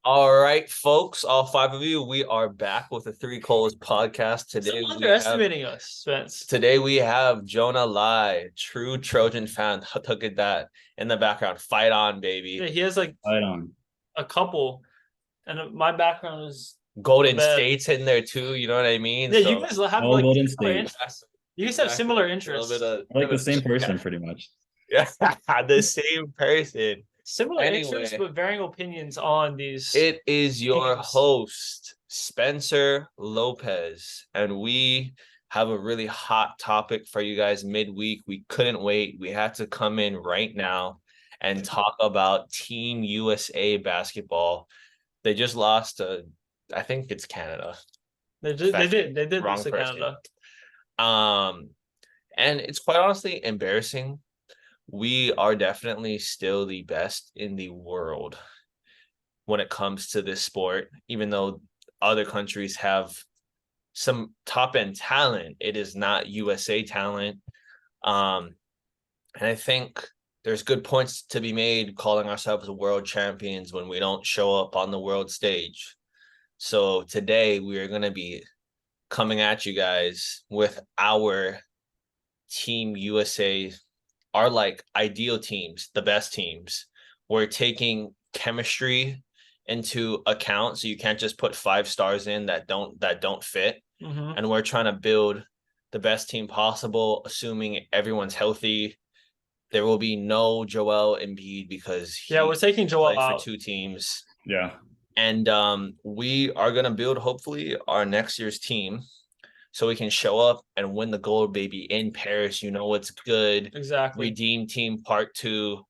All right, folks, all five of you, we are back with the Three Coals podcast. Stop underestimating us, Spence. Today we have Jonah Lai, true Trojan fan. Look at that in the background. Fight on, baby. Yeah, he has like Fight on. a couple, and my background is Golden State's in there too. You know what I mean? Yeah, you guys have all like Golden similar State. interests. You guys have similar interests. Like the same person, pretty much. Yeah, the same person. Similar interests, but varying opinions on these. It is your host, Spencer Lopez, and we have a really hot topic for you guys midweek. We couldn't wait. We had to come in right now and talk about Team USA basketball. They just lost to, I think it's Canada. They did lose to Canada. And it's quite honestly embarrassing. We are definitely still the best in the world when it comes to this sport, even though other countries have some top end talent. It is not USA talent. And I think there's good points to be made calling ourselves world champions when we don't show up on the world stage. So today we are going to be coming at you guys with our Team USA, our like ideal teams, the best teams. We're taking chemistry into account, so you can't just put 5 stars in that don't fit. Mm-hmm. And we're trying to build the best team possible, assuming everyone's healthy. There will be no Joel Embiid because we're taking Joel out for 2 teams. Yeah. And we are gonna build hopefully our next year's team, so we can show up and win the gold, baby, in Paris. You know what's good. Exactly. Redeem Team Part 2.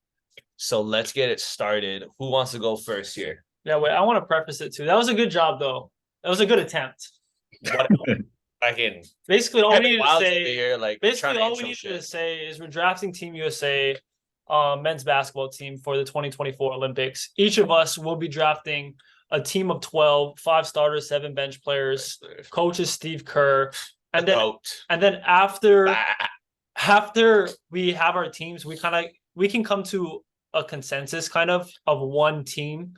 So let's get it started. Who wants to go first here? Yeah, wait, I want to preface it too. That was a good job, though. That was a good attempt. Basically, all we needed to say here, to say is we're drafting Team USA men's basketball team for the 2024 Olympics. Each of us will be drafting a team of 12, 5 starters, 7 bench players. Coach is Steve Kerr. And then after we have our teams, we can come to a consensus kind of one team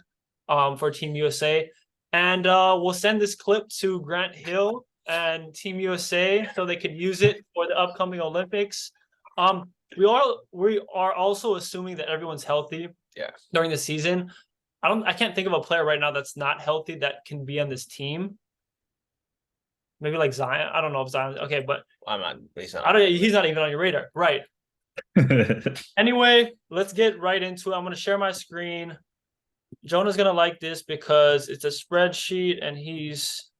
for Team USA. And we'll send this clip to Grant Hill and Team USA so they could use it for the upcoming Olympics. We are also assuming that everyone's healthy during the season. I can't think of a player right now that's not healthy that can be on this team. Maybe like Zion. I don't know if Zion. Okay, but he's not even on your radar, right? Anyway, let's get right into it. I'm going to share my screen. Jonah's going to like this because it's a spreadsheet and he's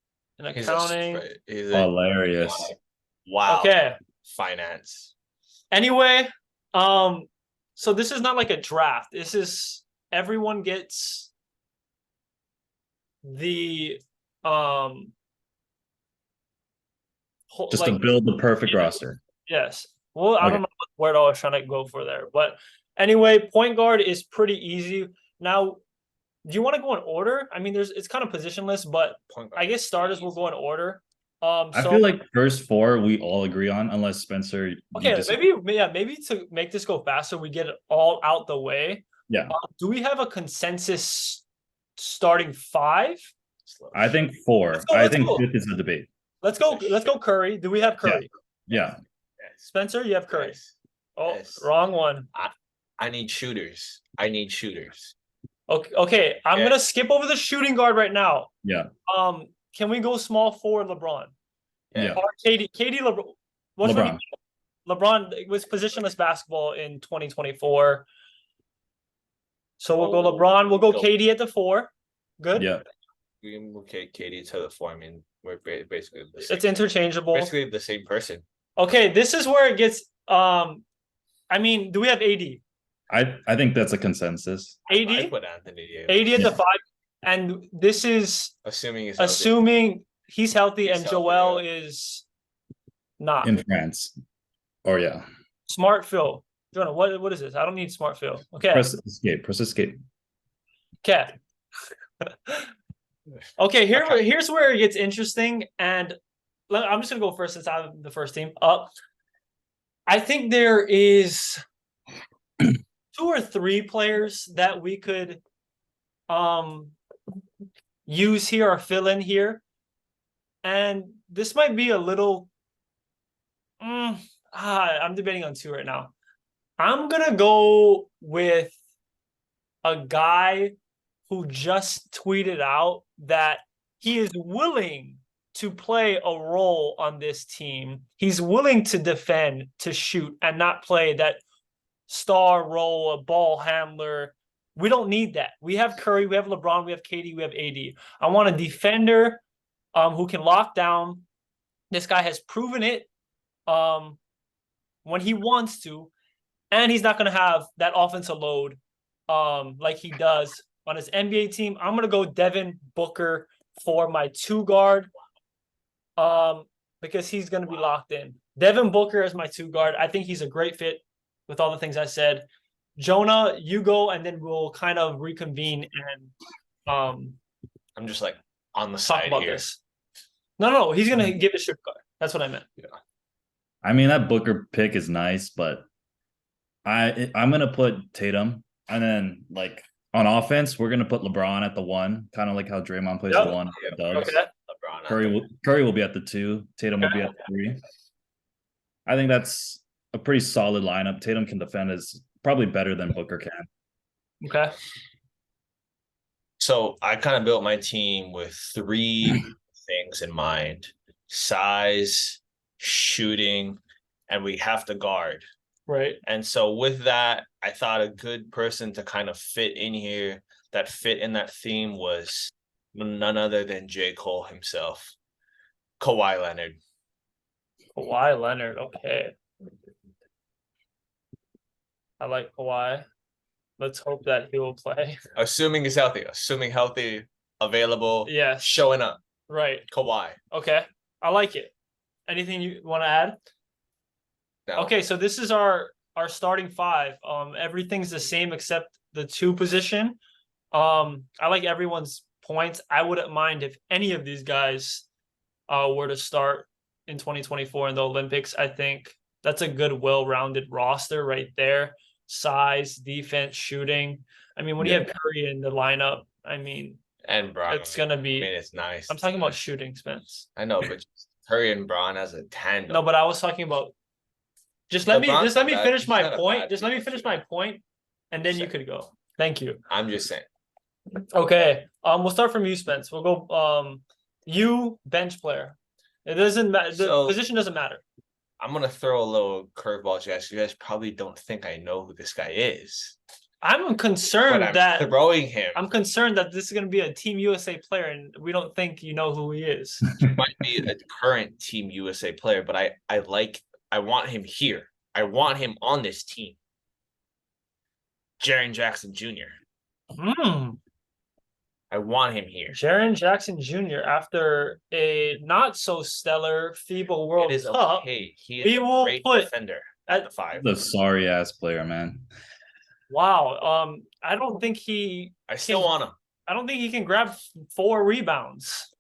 in accounting. He's hilarious. Wow. Okay. Finance. Anyway, so this is not like a draft. This is everyone gets the just to build the perfect roster. Yes. Well, I don't know what word I was trying to go for there, but anyway, point guard is pretty easy. Now, do you want to go in order? I mean, it's kind of positionless, but I guess starters will go in order. I feel like first 4 we all agree on, unless Spencer. Okay, maybe to make this go faster, we get it all out the way. Yeah. Do we have a consensus starting 5? I think 4. I think 5th is the debate. Let's go Curry. Do we have Curry? Yeah. Spencer, you have Curry. Yes. Oh, yes. Wrong one. I need shooters. Okay. I'm gonna skip over the shooting guard right now. Yeah. Can we go small forward LeBron? Yeah. Or KD LeBron. LeBron. LeBron was positionless basketball in 2024. So we'll go LeBron. We'll go KD at the 4. Good. Yeah. We can move KD to the 4. I mean, we're basically the same. It's interchangeable. Basically the same person. Okay, this is where it gets. I mean, do we have AD? I think that's a consensus. AD. I put Anthony Davis. AD at the 5, and this is assuming he's healthy and Joel is not in France. Or Smart Phil. Jonah, what is this? I don't need Smart Phil. Okay. Press escape. Okay. Okay, here's where it gets interesting, and I'm just gonna go first since I'm the first team up. I think there is 2 or 3 players that we could use here or fill in here. And this might be a little. I'm debating on two right now. I'm gonna go with a guy who just tweeted out that he is willing to play a role on this team. He's willing to defend, to shoot, and not play that star role, a ball handler. We don't need that. We have Curry, we have LeBron, we have KD, we have AD. I want a defender who can lock down. This guy has proven it when he wants to, and he's not going to have that offensive load like he does on his NBA team. I'm going to go Devin Booker for my 2 guard because he's going to be locked in. Devin Booker is my 2 guard. I think he's a great fit with all the things I said. Jonah, you go, and then we'll kind of reconvene and I'm just like on the talk side about here. this. No, he's going to give a shoot guard. That's what I meant. Yeah. I mean, that Booker pick is nice, but I'm gonna put Tatum, and then like on offense, we're gonna put LeBron at the 1, kind of like how Draymond plays Yep. the 1. Yep. Does. Okay. LeBron. Curry will be at the 2. Tatum will be at the 3. I think that's a pretty solid lineup. Tatum can defend is probably better than Booker can. Okay. So I kind of built my team with 3 things in mind: size, shooting, and we have to guard. Right. And so with that, I thought a good person to kind of fit in here, that fit in that theme, was none other than J. Cole himself, Kawhi Leonard. Kawhi Leonard. Okay. I like Kawhi. Let's hope that he will play. Assuming he's healthy, available, Yes. showing up. Right. Kawhi. Okay. I like it. Anything you want to add? No. Okay, so this is our starting 5. Everything's the same except the 2 position. I like everyone's points. I wouldn't mind if any of these guys were to start in 2024 in the Olympics. I think that's a good, well-rounded roster right there. Size, defense, shooting. I mean, when you have Curry in the lineup, I mean, and Braun. it's gonna be. I mean, it's nice. I'm talking about shooting, Spence. I know, but Curry and Braun as a tandem. No, but I was talking about. Just let me finish my point. Just let me finish my point, and then you could go. Thank you. I'm just saying. Okay. We'll start from you, Spence. We'll go. You bench player. It doesn't matter. The position doesn't matter. I'm gonna throw a little curveball at you guys. You guys probably don't think I know who this guy is. I'm concerned that throwing him. I'm concerned that this is going to be a Team USA player, and we don't think you know who he is. He might be a current Team USA player, but I want him here. I want him on this team. Jaren Jackson Jr. I want him here. Jaren Jackson Jr. after a not so stellar FIBA World Cup. Okay. He is a great defender at the 5. The sorry ass player, man. Wow. I don't think he. I still want him. I don't think he can grab 4 rebounds.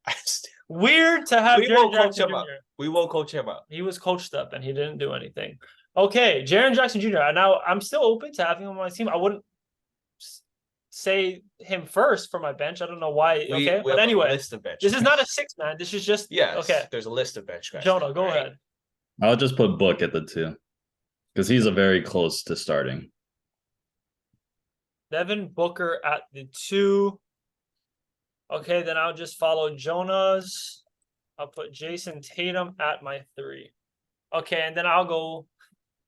Weird to have Jaren Jackson Jr. We will coach him up. He was coached up and he didn't do anything. Okay, Jaren Jackson Jr. Now I'm still open to having him on my team. I wouldn't say him first for my bench. I don't know why. But anyway, this is not a 6 man. This is just okay. There's a list of bench guys. Jonah, go ahead. I'll just put Book at the 2 because he's a very close to starting. Devin Booker at the 2. Okay, then I'll just follow Jonah's. I'll put Jason Tatum at my 3. Okay, and then I'll go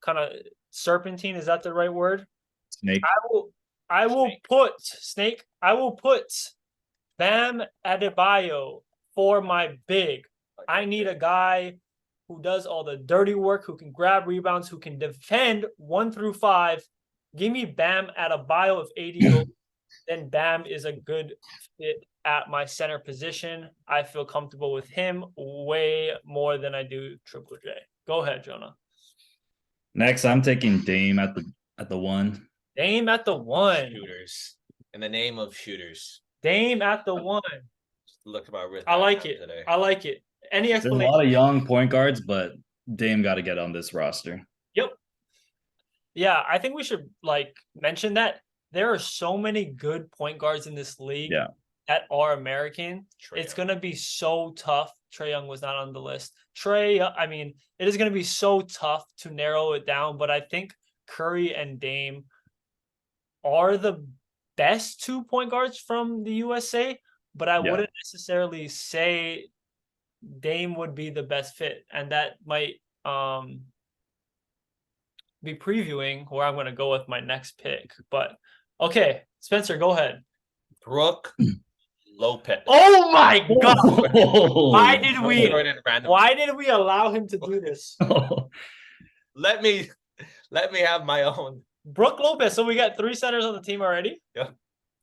kind of serpentine. Is that the right word? Snake. I will put Bam Adebayo for my big. I need a guy who does all the dirty work, who can grab rebounds, who can defend 1 through 5. Give me Bam Adebayo of 80. Then Bam is a good fit at my center position. I feel comfortable with him way more than I do Triple J. Go ahead, Jonah. Next, I'm taking Dame at the 1. Dame at the 1. Shooters. In the name of shooters. Dame at the 1. Look at my wrist. I like it. Today. I like it. Any explanation? There's a lot of young point guards, but Dame got to get on this roster. Yep. Yeah, I think we should mention that there are so many good point guards in this league. Yeah. that are American, Trae it's Young. gonna be so tough. Trae Young was not on the list. I mean, it is gonna be so tough to narrow it down, but I think Curry and Dame are the best 2 point guards from the USA, but I Yeah. wouldn't necessarily say Dame would be the best fit, and that might be previewing where I'm going to go with my next pick. But okay, Spencer, go ahead. Brooke Lopez. Oh my god! Why Why did No we? Jordan randomly. Why did we allow him to do this? Let me have my own Brooke Lopez. So we got 3 centers on the team already. He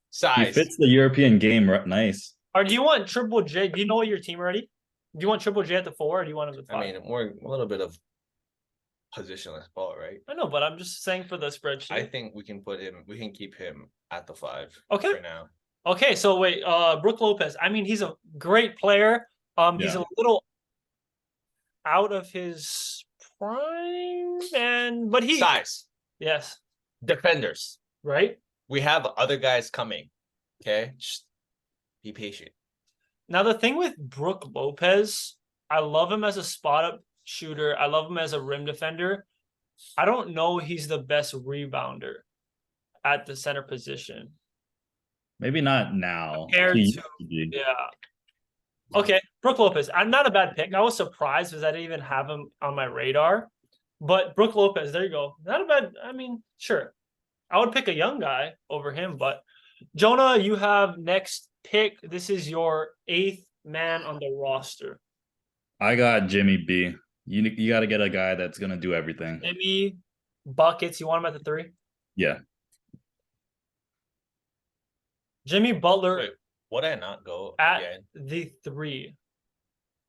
size. fits the European game nice. Or do you want Triple J? Do you know your team already? Do you want Triple J at the 4, or do you want him at the 5? I mean, we're a little bit of positionless ball, right? I know, but I'm just saying for the spreadsheet. I think we can keep him at the 5 Okay. for now. Okay, so wait, Brooke Lopez. I mean, he's a great player. He's a little out of his prime, but he Size. Yes. Defenders. Right? We have other guys coming. Okay? Just be patient. Now the thing with Brooke Lopez, I love him as a spot up shooter. I love him as a rim defender. I don't know he's the best rebounder at the center position. Maybe not now. Compared He to- used to be. Yeah. Okay, Brooke Lopez. I'm not a bad pick. I was surprised because I didn't even have him on my radar. But Brooke Lopez, there you go. Not a bad. I mean, sure. I would pick a young guy over him, but Jonah, you have next pick. This is your 8th man on the roster. I got Jimmy B. You got to get a guy that's gonna do everything. Jimmy buckets. You want him at the 3? Yeah. Jimmy Butler Wait, would I not go at again? the 3.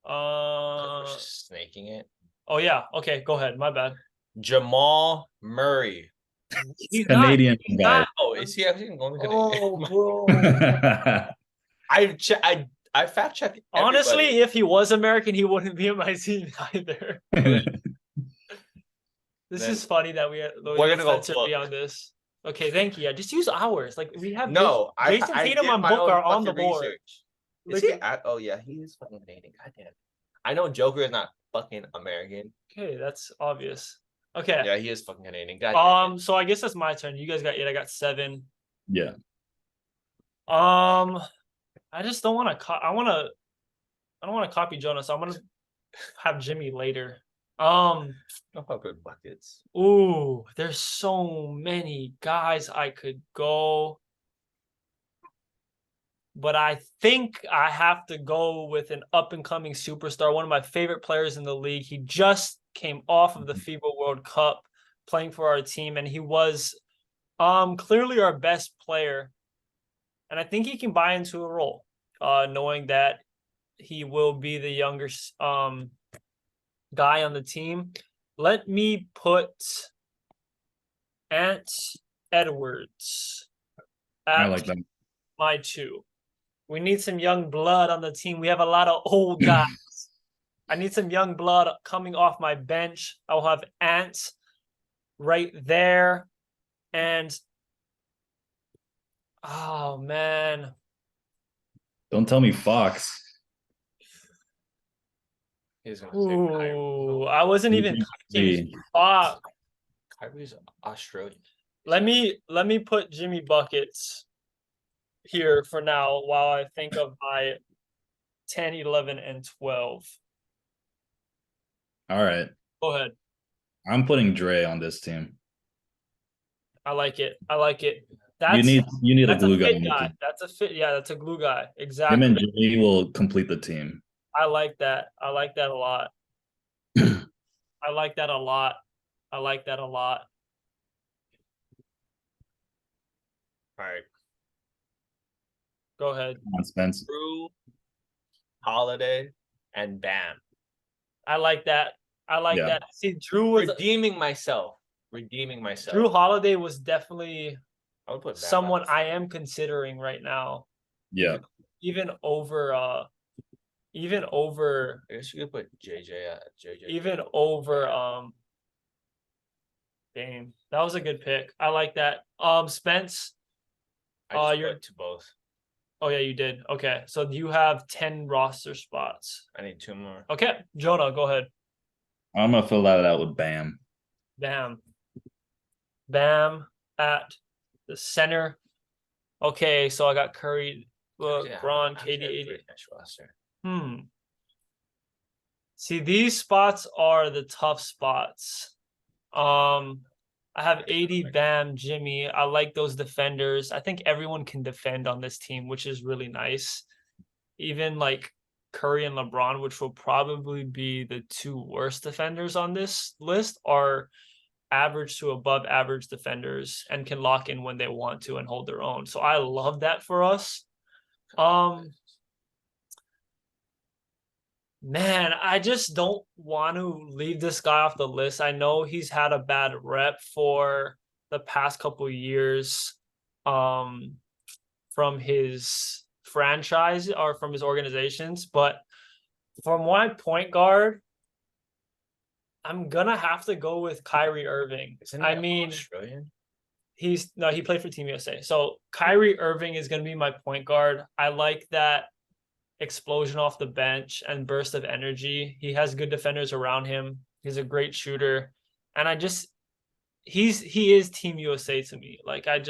'Cause we're just snaking it. Oh yeah. Okay, go ahead. My bad. Jamal Murray. He's Canadian He's guy. not. Oh, is he actually going to Oh, bro. I fact checked. Honestly, if he was American, he wouldn't be on my team either. This is funny that we're gonna go Spencer be on this. Okay, thank you. Yeah, just use ours. Like we have no, Jason I Tatum did and my Book own are on the fucking board. research. Is Like, he oh yeah, he is fucking Canadian. Goddamn. I know Joker is not fucking American. okay, that's obvious. Okay. Yeah, he is fucking Canadian. Goddamn. So I guess that's my turn. You guys got 8. I got 7. Yeah. I just don't want to. I don't want to copy Jonah, so I'm gonna have Jimmy later. No fucking buckets. Ooh, there's so many guys I could go. But I think I have to go with an up-and-coming superstar, one of my favorite players in the league. He just came off of the FIBA World Cup playing for our team, and he was clearly our best player. And I think he can buy into a role, knowing that he will be the younger guy on the team. Let me put Ant Edwards I at like that. my 2. We need some young blood on the team. We have a lot of old guys. I need some young blood coming off my bench. I'll have Ant right there. And oh man. Don't tell me Fox. He's gonna say Kyrie. Ooh, I wasn't even thinking Kyrie. Fox. Kyrie's Australian. Let me put Jimmy Buckets here for now while I think of my 10, 11, and 12. All right. Go ahead. I'm putting Dre on this team. I like it. I like it. That's You need a that's glue a guy. fit on the guy. team. That's a fit. Yeah, that's a glue guy. Him Exactly. and Jimmy will complete the team. I like that. I like that a lot. I like that a lot. I like that a lot. All right. Go ahead. Come on, Spence. Drew Holiday and Bam. I like that. I like Yeah. that. See, Drew Redeeming myself. Drew Holiday was definitely I would put Bam someone on the I am considering right now. Yeah. Even over I guess you could put JJ at JJ. even over Dame. That was a good pick. I like that. Spence. I just you're- went to both. Oh yeah, you did. Okay, so you have 10 roster spots. I need 2 more. Okay, Jonah, go ahead. I'm gonna fill that out with Bam. Bam. Bam at the center. Okay, so I got Curry, LeBron, KD, AD. Roster. See, these spots are the tough spots. I have AD, Bam, Jimmy. I like those defenders. I think everyone can defend on this team, which is really nice. Even like Curry and LeBron, which will probably be the 2 worst defenders on this list, are average to above average defenders and can lock in when they want to and hold their own. So I love that for us. Man, I just don't want to leave this guy off the list. I know he's had a bad rep for the past couple years from his franchise or from his organizations, but for my point guard, I'm gonna have to go with Kyrie Irving. I mean, Australian? he played for Team USA. So Kyrie Irving is gonna be my point guard. I like that explosion off the bench and burst of energy. He has good defenders around him. He's a great shooter. And he is Team USA to me. Like I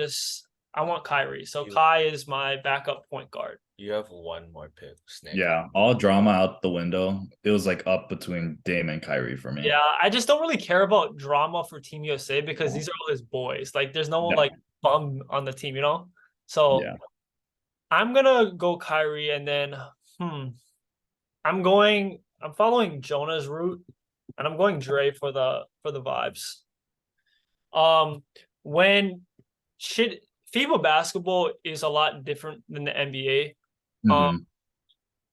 want Kyrie. So Kai is my backup point guard. You have 1 more pick, Snake. Yeah, all drama out the window. It was like up between Dame and Kyrie for me. Yeah, I just don't really care about drama for Team USA because these are all his boys. Like there's no one like bum on the team, you know? So Yeah. I'm gonna go Kyrie and then I'm following Jonah's route and I'm going Dre for the vibes. When FIBA basketball is a lot different than the NBA.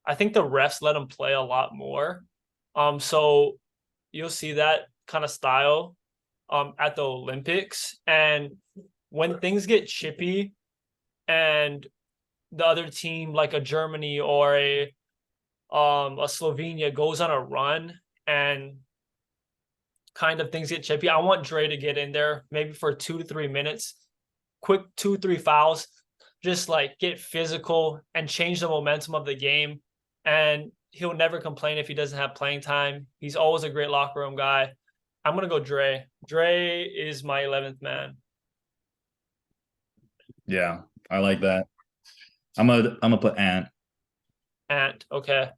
I think the refs let them play a lot more. So you'll see that kind of style at the Olympics. And when things get chippy and the other team, like a Germany or a Slovenia, goes on a run and kind of things get chippy, I want Dre to get in there maybe for 2 to 3 minutes, quick 2-3 fouls, just like get physical and change the momentum of the game. And he'll never complain if he doesn't have playing time. He's always a great locker room guy. I'm gonna go Dre. Dre is my 11th man. Yeah, I like that. I'm gonna put Ant. Ant, okay.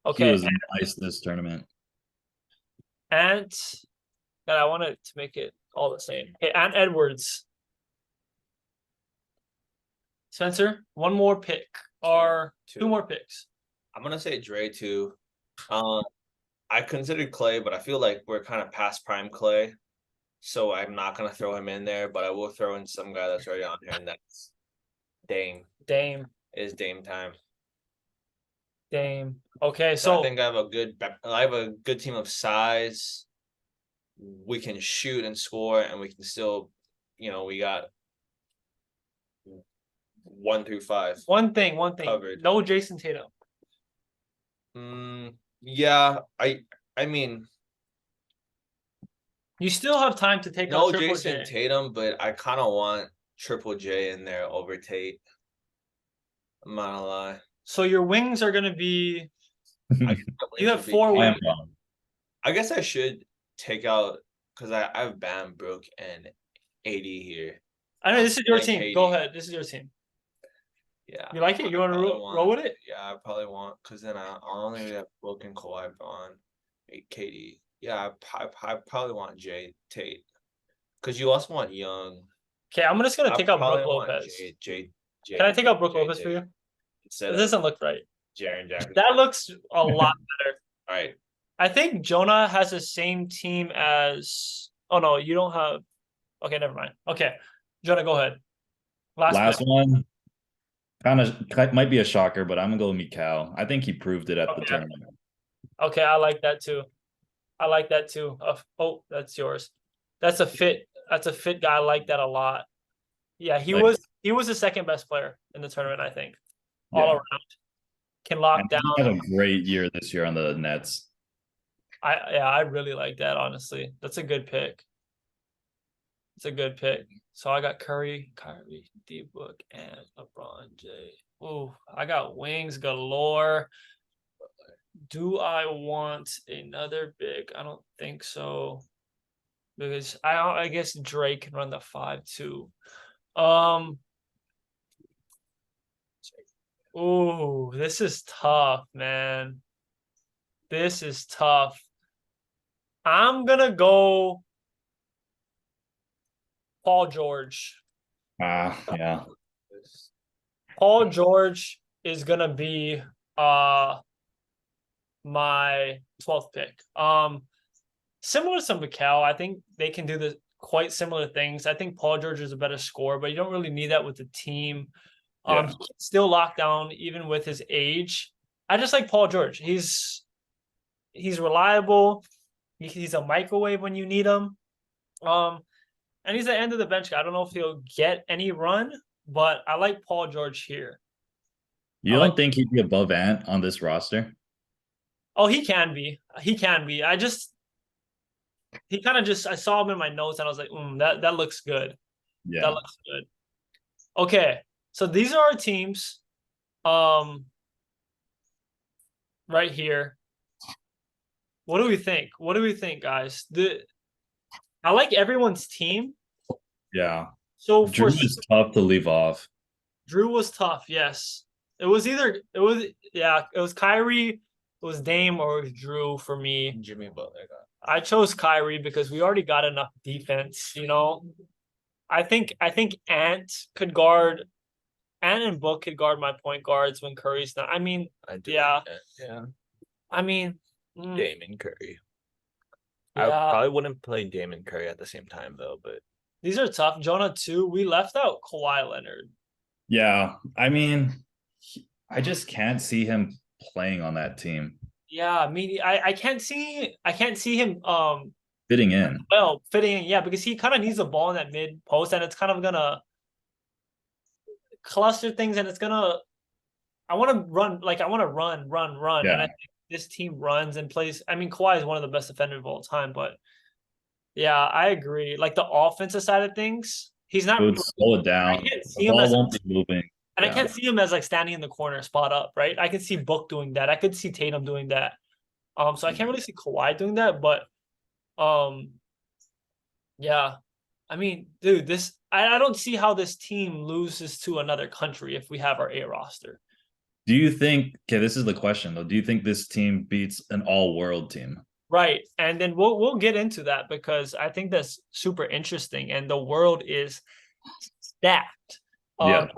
He Okay. was nice this tournament. Ant. God, I wanted to make it all the same. Okay, Ant Edwards. Spencer, 1 more pick or 2 more picks. I'm gonna say Dre too. I considered Clay, but I feel like we're kind of past prime Clay, so I'm not gonna throw him in there. But I will throw in some guy that's already on here, and that's Dame. Dame. It is Dame time. Dame. Okay, so I think I have a good team of size. We can shoot and score, and we can still, we got 1 through 5. One thing. Covered. No Jason Tatum. Yeah, I mean, you still have time to take no out Triple Jason J. Tatum, but I kind of want Triple J in there over Tate. I'm not gonna lie. So your wings are gonna be. You have 4 wings. I guess I should take out because I have Bam, Brook, and AD here. I know this is your team. Go ahead. This is your team. Yeah. You like it? You want to roll with it? Yeah, I probably want because then I'll only have Brook and Kawhi on KD. Yeah, I probably want Jay Tate because you also want Young. Okay, I'm just gonna take out Brook Lopez. Can I take out Brook Lopez for you? It doesn't look right. Jaren Jackson. That looks a lot better. All right. I think Jonah has the same team as. Oh no, you don't have. Okay, never mind. Okay, Jonah, go ahead. Last one. Kind of might be a shocker, but I'm gonna go with Mikal. I think he proved it at the tournament. Okay, I like that too. Oh, that's yours. That's a fit. That's a fit guy. I like that a lot. Yeah, he was the second best player in the tournament, I think. All around. Can lock down. He had a great year this year on the Nets. I really like that, honestly. That's a good pick. It's a good pick. So I got Curry, Kyrie, D-Book, and LeBron J. Oh, I got wings galore. Do I want another big? I don't think so. Because I guess Drake can run the 5 too. Um oh, this is tough, man. This is tough. I'm gonna go Paul George. Yeah. Paul George is gonna be uh my 12th pick. Similar to Mikal, I think they can do the quite similar things. I think Paul George is a better scorer, but you don't really need that with the team. Yeah. Still locked down even with his age. I just like Paul George. He's reliable. He's a microwave when you need him. Um, and he's the end of the bench guy. I don't know if he'll get any run, but I like Paul George here. You I like. don't think he'd be above Ant on this roster? Oh, he can be. He can be. He kind of just. I saw him in my notes, and I was like, that looks good. That Yeah. looks good. Okay, so these are our teams. Um, right here. What do we think? What do we think, guys? I like everyone's team. Yeah. So Drew for is tough to leave off. Drew was tough. Yes, it was Kyrie, it was Dame, or it was Drew for me. Jimmy Butler. I chose Kyrie because we already got enough defense. I think Ant and Book could guard my point guards when Curry's not. I mean, I do. yeah. Yeah. I mean, Damon Curry. I yeah. probably wouldn't play Damon Curry at the same time though, but These are tough. Jonah too. We left out Kawhi Leonard. Yeah. I mean, I just can't see him playing on that team. Yeah, I can't see him Fitting in. well fitting in, yeah, because he kind of needs the ball in that mid post, and it's kind of gonna cluster things, and it's gonna I want to run like I want to run, and I Yeah. think this team runs and plays. I mean, Kawhi is one of the best defenders of all time, but yeah, I agree. Like the offensive side of things, he's It not. would slow it I down. can't The see him ball as won't be moving. And I Yeah. can't see him as like standing in the corner spot up, right? I could see Book doing that. I could see Tatum doing that. So I can't really see Kawhi doing that, but um, yeah. I mean, dude, I don't see how this team loses to another country if we have our A roster. Do you think, okay, this is the question though. Do you think this team beats an all-world team? Right. And then we'll get into that because I think that's super interesting and the world is stacked. Yeah. Um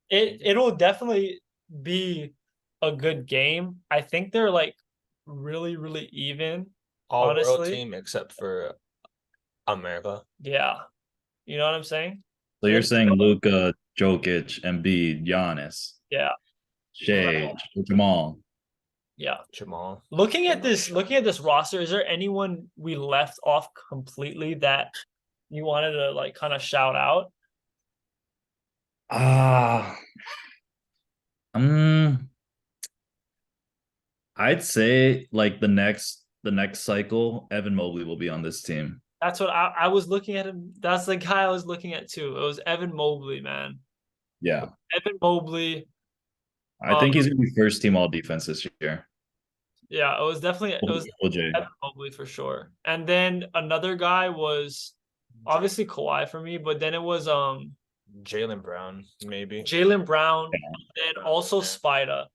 it'll definitely be a good game. I think they're like really, really even, all world honestly. team except for America. Yeah. You know what I'm saying? So you're saying Luka, Jokic, Embiid, Giannis, Yeah. Shea, Jamal. Yeah. Jamal. Looking at this roster, is there anyone we left off completely that you wanted to like kind of shout out? Ah, um, I'd say like the next cycle, Evan Mobley will be on this team. That's what I was looking at him. That's the guy I was looking at too. It was Evan Mobley, man. Yeah. Evan Mobley. I think he's gonna be first team all defense this year. Yeah, it was OJ. Evan Mobley for sure. And then another guy was obviously Kawhi for me, but then it was Jaylen Brown, maybe. Jaylen Brown and also Spida.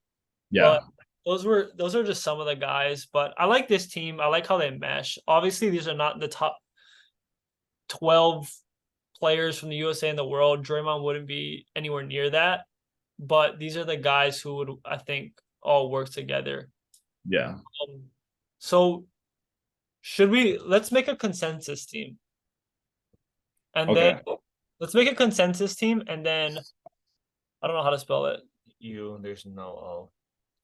Yeah. But those are just some of the guys. But I like this team. I like how they mesh. Obviously, these are not the top 12 players from the USA in the world. Draymond wouldn't be anywhere near that. But these are the guys who would, I think, all work together. Yeah. So let's make a consensus team. And Okay. then let's make a consensus team and then I don't know how to spell it. There's no O.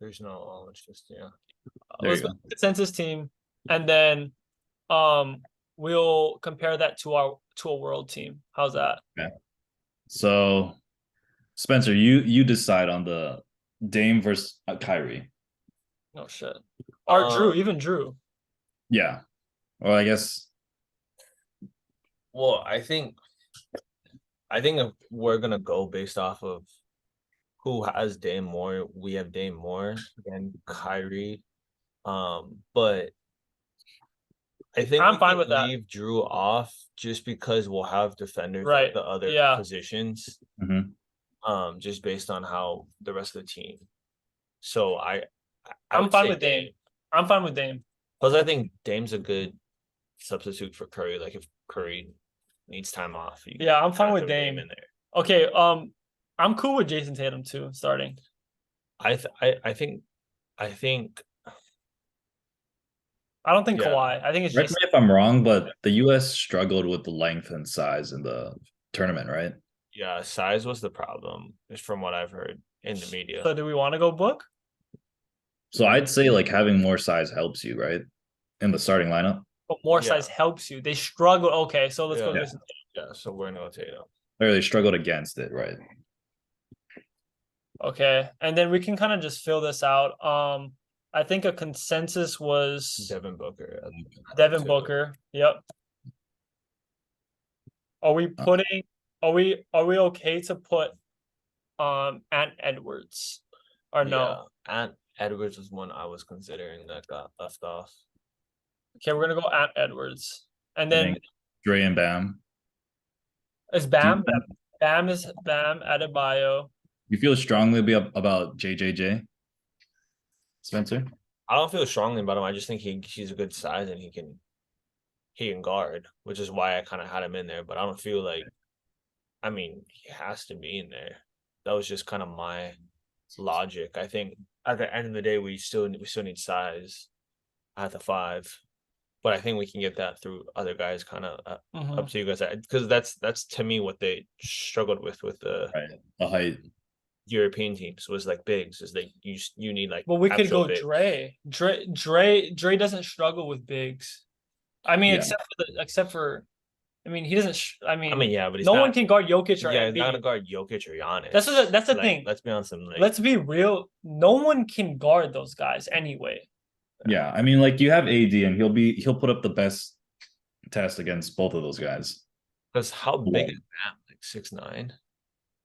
There's no O. It's just yeah. There Let's you make go. a consensus team and then we'll compare that to a world team. How's that? Okay. So Spencer, you decide on the Dame versus Kyrie. Oh shit. Or Drew, even Drew. Yeah. Or I guess Well, I think if we're gonna go based off of who has Dame more. We have Dame more than Kyrie. But I think I'm we fine can with that. leave Drew off just because we'll have defenders Right. at the other Yeah. positions. Mhm. Just based on how the rest of the team. So I I'm would fine say with Dame. I'm fine with Dame. Plus, I think Dame's a good substitute for Curry. Like if Curry needs time off, you Yeah, I'm fine kinda with throw Dame. in there. Okay, I'm cool with Jason Tatum too, starting. I think I don't think yeah. Kawhi. I think it's Correct me Jason. if I'm wrong, but the US struggled with the length and size in the tournament, right? Yeah, size was the problem, is from what I've heard in the media. So do we want to go book? So I'd say like having more size helps you, right? In the starting lineup. But more Yeah. size helps you. They struggle. Okay, so let's go Yeah. Jason Tatum. Yeah, so we're gonna go Tatum. Or they struggled against it, right? Okay, and then we can kind of just fill this out. I think a consensus was Devin Booker. Devin too. Booker. Yep. Are we Uh, putting? Are we okay to put Ant Edwards or no? Yeah. And Edwards was one I was considering that got left off. Okay, we're gonna go Ant Edwards, and I then think Dre and Bam. is Do you, Bam. Bam is Bam Adebayo. you feel strongly about JJJ, Spencer? I don't feel strongly about him. I just think he's a good size and he can guard, which is why I kind of had him in there. But I don't feel like, I mean, he has to be in there. That was just kind of my logic. I think at the end of the day, we still need size at the five, but I think we can get that through other guys. Kind of Mhm. up to you guys, because that's to me what they struggled with the Right. The height. European teams was like bigs. Is they you need like Well, we could actual go bigs. Dre doesn't struggle with bigs. I mean, Yeah. except for, I mean, he doesn't. I I mean, mean, yeah, but he's no not. one can guard Jokic or Yeah, he's not Embiid. gonna guard Jokic or Giannis. That's the Like, thing. let's be on some. Like, Let's be real. No one can guard those guys anyway. Yeah. I mean, like you have AD and he'll put up the best test against both of those guys. because how Yeah. big is Bam? Like 6'9"?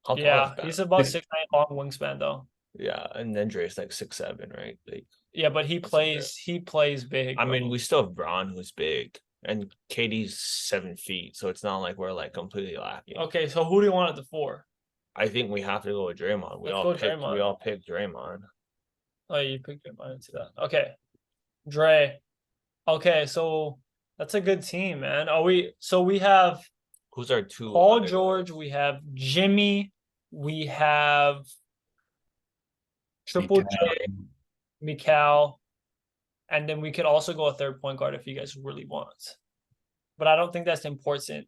How tall Yeah, is Bam? he's about Six- 6'9" long wingspan though. Yeah, and then Dre's like 6'7", right? Like, Yeah, but he That's plays big. I bro. mean, we still have Braun who's big, and KD's 7 feet, so it's not like we're like completely lacking. Okay, so who do you want at the four? I think we have to go with Draymond. Let's go Draymond. We all picked Draymond. Oh, you picked your mind to that. Okay, Dre. Okay, so that's a good team, man. So we have Who's our two? Paul other George, guys? we have Jimmy, we have Triple J, Mikal, and then we could also go a third point guard if you guys really want. But I don't think that's important.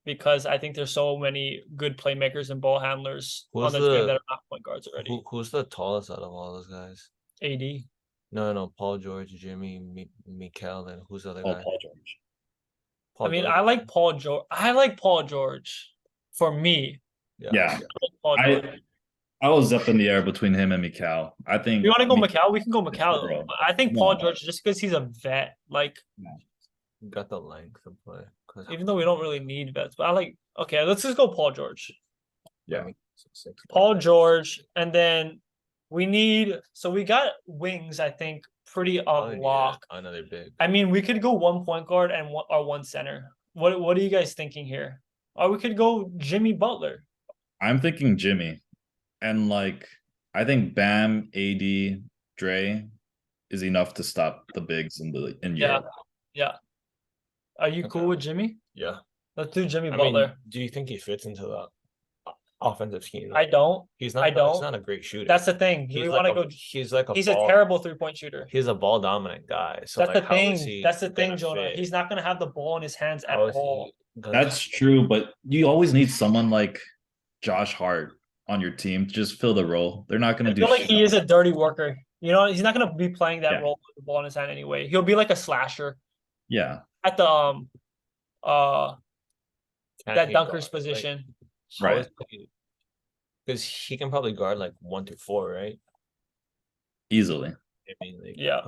Because I think there's so many good playmakers and ball handlers on the team that are not point guards already. Who's the tallest out of all those guys? AD. No, Paul George, Jimmy, Mikael, and who's the other guy? Paul George. Paul I mean, George. I like Paul George. I like Paul George for me. Yeah. I like Paul George. I was up in the air between him and Mikal. I think You want to go Mik- Macau? We can go Macau. Bro. I think No. Paul George, just because he's a vet, like Got the length to play. even though we don't really need vets, but I like. Okay, let's just go Paul George. Yeah, Yeah. 6'6". Paul George, and then we need. So we got wings. I think pretty Oh, on yeah, lock. another big. I mean, we could go one point guard and one center. What are you guys thinking here? Or we could go Jimmy Butler. I'm thinking Jimmy. And like I think Bam, AD, Dre is enough to stop the bigs in Yeah, Europe. yeah. Are you Okay. cool with Jimmy? Yeah. Let's do Jimmy I Butler. mean, do you think he fits into the offensive scheme? I don't. He's not. I don't. He's not a great shooter. That's the thing. He's We like want to a, go. He's like a. He's ball, a terrible 3-point shooter. He's a ball dominant guy. So That's like, the how thing. is he That's the thing, gonna Jonah. fit? He's not gonna have the ball in his hands at How is all. That's true, but you always need someone like Josh Hart on your team to just fill the role. They're not going to I do feel like shit. he is a dirty worker. You know, he's not gonna be playing that Yeah. role with the ball in his hand anyway. He'll be like a slasher Yeah. at the Can that he dunker's guard? position. Right. Because he can probably guard like 1 through 4, right? Easily. I mean, like, Yeah.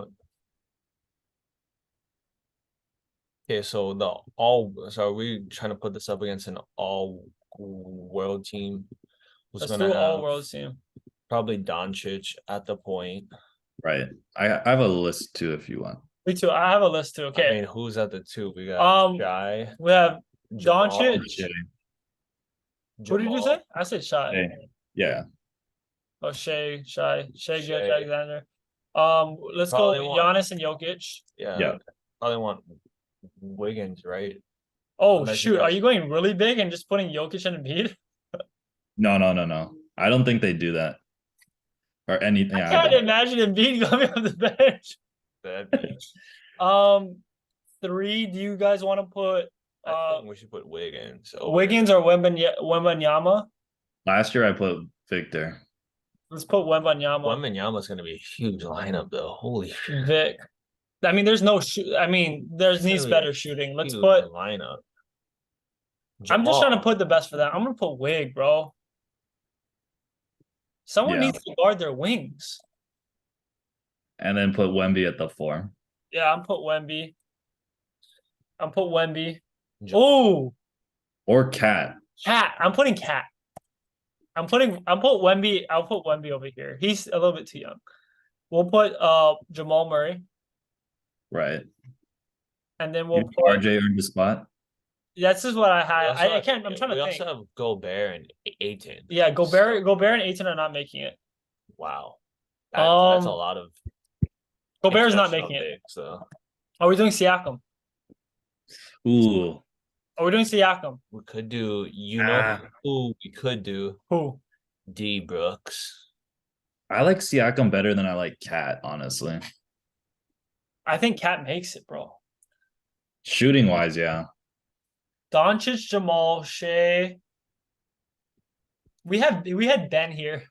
Okay, so so are we trying to put this up against an all world team? Who's Let's gonna do all have world team. probably Doncic at the point. Right. I have a list too if you want. Me too. I have a list too. I Okay. mean, who's at the 2? We got Shy, We have Jamal, Doncic. Shea. What did you say? I said Shy. Shea. Yeah. Oh, Shay, Shy, Shay, Shea. Alexander. Let's go Probably want- Giannis and Jokic. Yeah, Yeah. probably want Wiggins, right? Oh Unless you shoot, are guys- you going really big and just putting Jokic and Embiid? No. I don't think they do that. Or anything. I can't imagine Embiid coming off the bench. That'd be- 3. Do you guys want to put I think we should put Wiggins. over- Wiggins or Wembanyama? Last year I put Victor. Let's put Wembanyama. Wembanyama's gonna be a huge lineup though. Holy shit. Vic. I mean, there's no shoot. I mean, there's needs Really a better shooting. Let's Huge put. lineup. I'm just trying to Jamal. put the best for that. I'm gonna put Wig, bro. Someone Yeah. needs to guard their wings. And then put Wemby at the 4. Yeah, I'm put Wemby. I'm put Wemby. Ja- Oh, Or Cat. Cat. I'm putting Cat. I'm put Wemby. I'll put Wemby over here. He's a little bit too young. We'll put Jamal Murray, Right. and then You we'll think put. RJ earned the spot. That's just what I We had. also I have- can't. I'm trying we to think. also have Gobert and Aiton. Yeah, Gobert and Aiton are not making it. Wow. That's a Um, lot of Gobert's not international making it. bigs, so Are we doing Siakam? Ooh. Are we doing Siakam? we could do know Ah. who we could do Who? D Brooks. I like Siakam better than I like Cat, honestly. I think Cat makes it, bro. Shooting wise, yeah. Doncic, Jamal, Shea. We had Ben here.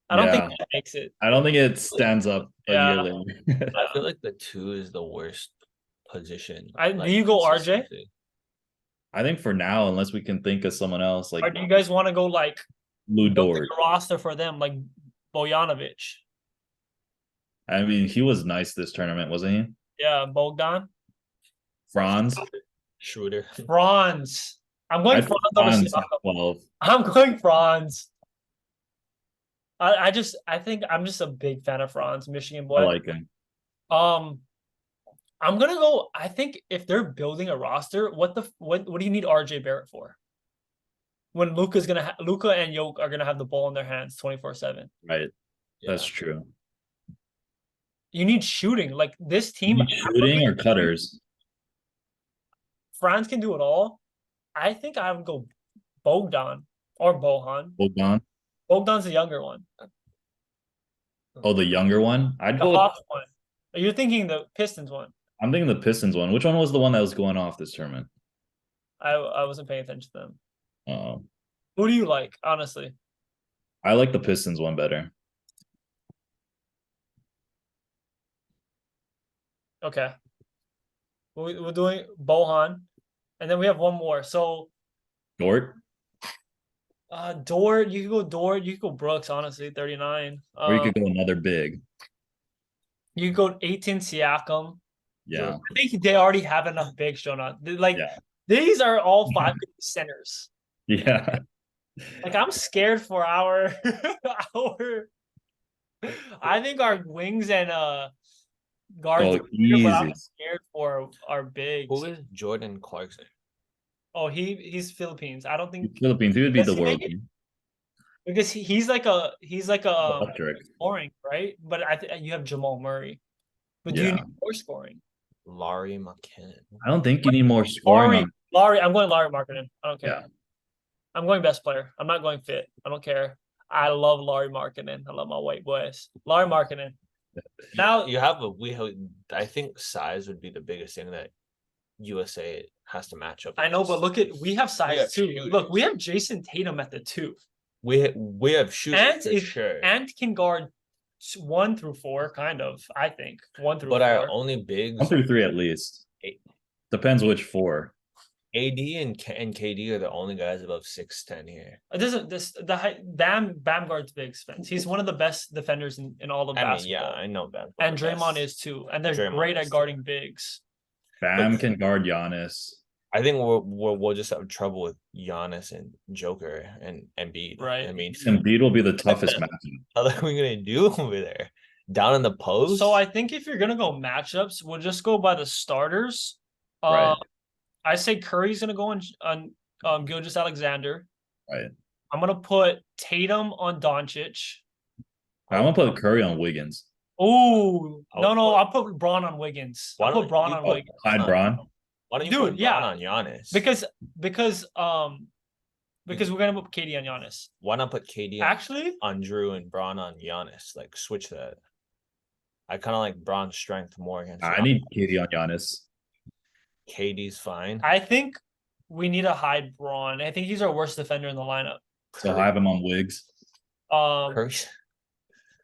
I don't think Yeah. Cat makes it. I don't think it stands up a Yeah. year later. I feel like the 2 is the worst position. Do you go RJ? consistency. I think for now, unless we can think of someone else like Or do you guys want to go like Lou build Dort. a roster for them, like Bojanovic? I mean, he was nice this tournament, wasn't he? Yeah, Bogdan. Franz. Schroeder. Franz. I'm going I'd put Franz over Franz at Siakam. 12. I'm going Franz. I think I'm just a big fan of Franz, Michigan boy. I like him. I'm gonna go. I think if they're building a roster, what do you need RJ Barrett for? When Luca and Yoke are gonna have the ball in their hands 24/7. Right. Yeah. That's true. You need shooting. Like this team, Shooting or cutters? Franz can do it all. I think I would go Bogdan or Bohan. Bogdan. Bogdan's the younger one. Oh, the younger one? I'd The go with, Hawks one. You're thinking the Pistons one. I'm thinking the Pistons one. Which one was the one that was going off this tournament? I wasn't paying attention to them. Uh, Who do you like, honestly? I like the Pistons one better. Okay. We're doing Bohan. And then we have one more. So Dort? Dort, you could go Dort, you could go Brooks, honestly, 39. Or you could go another big. You could go 18 Siakam. Yeah. I think they already have enough bigs, Jonah. Like Yeah. these are all 5 centers. Yeah. Like I'm scared for our I think our wings and guards Oh, are bigger, but I'm easy. scared for our bigs. Who is Jordan Clarkson? Oh, he's Philippines. I don't think Philippines, he would be Does the he world make it? team. because he's like a Electric. scoring, right? But I think you have Jamal Murray. But do you Yeah. need more scoring? Laurie McKinnon. I don't think you need more scoring. Laurie, I'm going Laurie Markkinen. I don't care. Yeah. I'm going best player. I'm not going fit. I don't care. I love Laurie Markkinen. I love my white boys. Laurie Markkinen. Now I think size would be the biggest thing that USA has to match up. I know, but we have size have too. shooters. Look, we have Jason Tatum at the 2. we have shooters Ant for is sure. Ant can guard 1 through 4, kind of. I think 1 through But 4. our only bigs, 1 through 3 at least. Eight. Depends which 4. AD and KD are the only guys above 6'10" here. It doesn't the height, Bam guards big Spence. He's one of the best defenders in all of I mean, basketball. yeah, I know that. And Draymond is too. And they're Draymond great is at guarding bigs. Bam can guard Giannis. I think we'll just have trouble with Giannis and Joker and Embiid. Right. I mean, Embiid will be the toughest matchup. how are we gonna do over there? Down in the post? So I think if you're gonna go matchups, we'll just go by the starters. Right. I say Curry's gonna go on Gilgeous Alexander. Right. I'm gonna put Tatum on Doncic. I'm gonna put Curry on Wiggins. Oh I'll no, put- I'll put Braun on Wiggins. Why I'll don't put Braun you on put Wiggins. Hide Braun. Why don't you Dude, put Braun yeah. on Giannis? Because we're gonna put KD on Giannis. Why not put KD Actually, on Drew and Braun on Giannis? Like switch that. I kind of like Braun's strength more against I Giannis. need KD on Giannis. KD's fine. I think we need to hide Braun. I think he's our worst defender in the lineup. So I have him on Wiggs. Curry.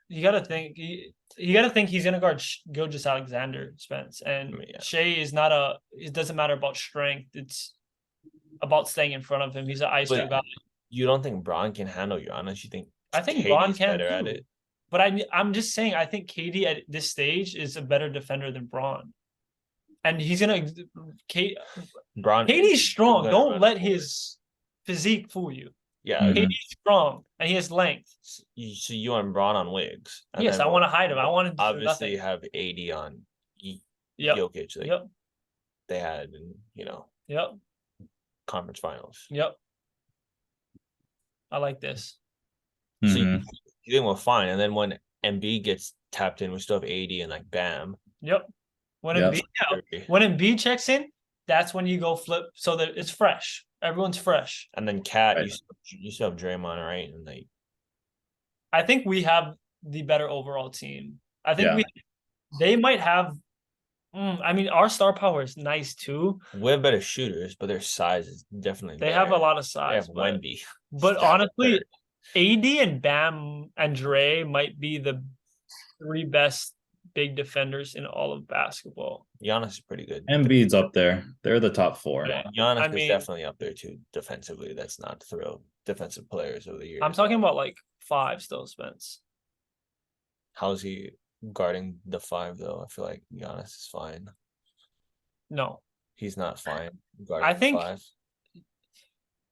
You gotta think. You gotta think he's gonna guard Gilgeous Alexander, Spence, and Yeah. Shea is not a. It doesn't matter about strength. It's about staying in front of him. He's an ISO But guy. you don't think Braun can handle Giannis? You think I think KD's Braun can better at too. it? But I'm just saying. I think KD at this stage is a better defender than Braun, and he's gonna. Braun. KD's strong. gonna Don't run let forward. his physique fool you. Yeah. Mhm. KD's strong and he has length. So you want Braun on Wiggs? And Yes, then I want to hide him. I want to do obviously nothing. have AD on Yep. Jokic. Like Yep. they had in Yep. conference finals. Yep. I like this. So Mhm. you think we're fine, and then when Embiid gets tapped in, we still have AD and like Bam. Yep. When Yep. Embiid checks in, that's when you go flip so that it's fresh. Everyone's fresh. And then Cat, Right. you still have Draymond, right? And like I think we have the better overall team. I think Yeah. they might have. I mean, our star power is nice too. we have better shooters, but their size is definitely They have a better. lot of They size. have But, Wemby. but Yeah, honestly, better. AD and Bam and Dre might be the 3 best big defenders in all of basketball. Giannis is pretty good. Embiid's up there. They're the top 4. Yeah. Giannis I is mean- definitely up there too defensively. That's not throw defensive players of the year. I'm talking about like 5 still, Spence. How's he guarding the 5 though? I feel like Giannis is fine. No, He's not fine guarding I the think 5.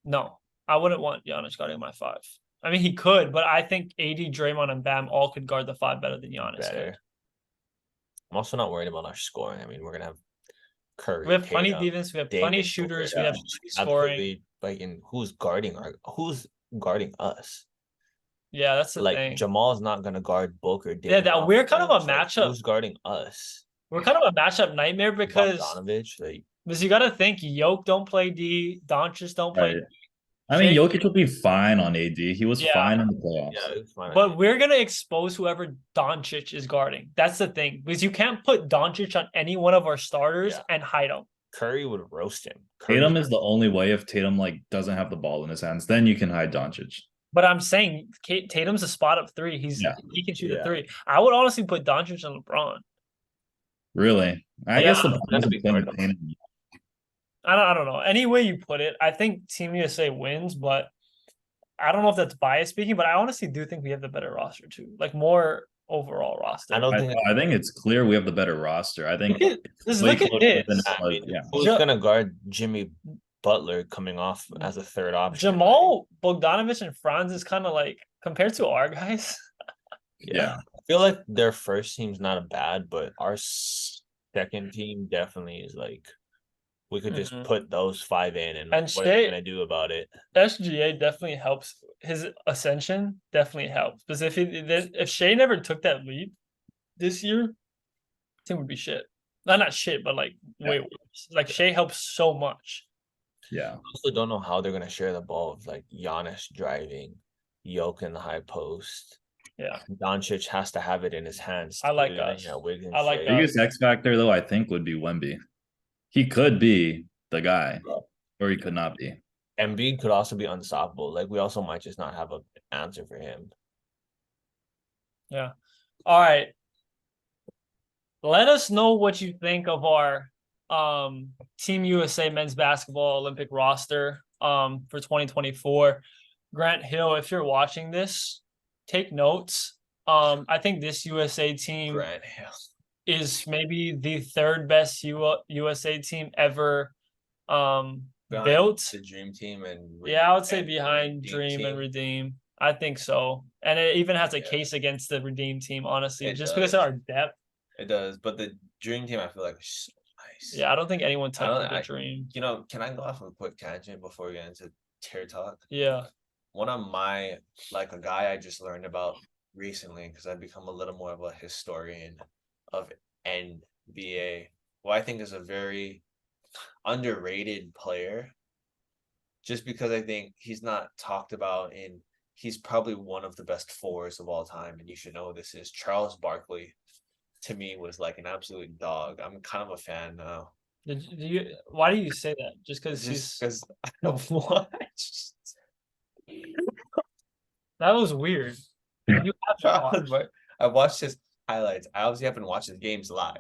no. I wouldn't want Giannis guarding my 5. I mean, he could, but I think AD, Draymond, and Bam all could guard the 5 better than Giannis. Better. I'm also not worried about our scoring. I mean, we're gonna have Curry. We have plenty Tatum, defense. We have plenty David, shooters. Booker, We have plenty scoring. absolutely. Like, and who's guarding us? Yeah, that's the Like thing. Jamal's not gonna guard Booker. Yeah, that we're kind of a It's like, matchup. Who's guarding us? We're kind of a matchup nightmare because Bogdanovich, like you got to think Yoke don't play D, Doncic don't play. Right. I mean, Shea- Jokic will be fine on AD. He was Yeah. fine in the playoffs. yeah, it's fine. But we're gonna expose whoever Doncic is guarding. That's the thing because you can't put Doncic on any one of our starters Yeah. and hide him. Curry would roast him. Tatum is the only way if Tatum doesn't have the ball in his hands, then you can hide Doncic. But I'm saying Tatum's a spot up 3. Yeah. He can shoot a Yeah. 3. I would honestly put Doncic on LeBron. Really, I Yeah, guess the that'd be good. I don't know. Any way you put it, I think Team USA wins, but I don't know if that's bias speaking, but I honestly do think we have the better roster too. Like more overall roster. I don't I, think. I think it's clear we have the better roster. I think Look at, just way look at closer than this. it I was, mean, yeah. who's Ja- gonna guard Jimmy Butler coming off as a third option? Jamal, Bogdanovich, and Franz is kind of like compared to our guys. Yeah. I feel like their first team's not bad, but our second team definitely is like we could just Mhm. put those 5 in, and And what are we Shea- gonna do about it? SGA definitely helps. His ascension definitely helps because if Shea never took that leap this year, team would be shit. Not shit, but like way worse. Like Shea helps so much. Yeah. I also don't know how they're gonna share the ball with like Giannis driving, Yoke in the high post. Yeah. Doncic has to have it in his hands. I like too, and then, us. yeah, Wiggins, I like Shea. us. Biggest X factor though, I think, would be Wemby. He could be the guy, or he could not be. Embiid could also be unstoppable. Like we also might just not have an answer for him. Yeah. All right. Let us know what you think of our Team USA men's basketball Olympic roster for 2024. Grant Hill, if you're watching this, take notes. I think this USA team Grant Hill. is maybe the 3rd best USA team ever Behind built. the dream team and Yeah, I would say and behind Redeem Dream and team. Redeem. I think so. And it even has a Yeah. case against the Redeem team, honestly, It just because does. of our depth. It does, but the dream team I feel like is so nice. Yeah, I don't think anyone I don't. touches the Dream. You know, can I go off of a quick tangent before we get into tier talk? Yeah. One of my like a guy I just learned about recently because I've become a little more of a historian of NBA, who I think is a very underrated player, just because I think he's not talked about in he's probably one of the best fours of all time, and you should know who this is. Charles Barkley to me was like an absolute dog. I'm kind of a fan now. Why do you say that? Just because Just he's because I've watched that was weird. You have to watch. Charles Barkley. I watched his highlights. I obviously haven't watched his games live,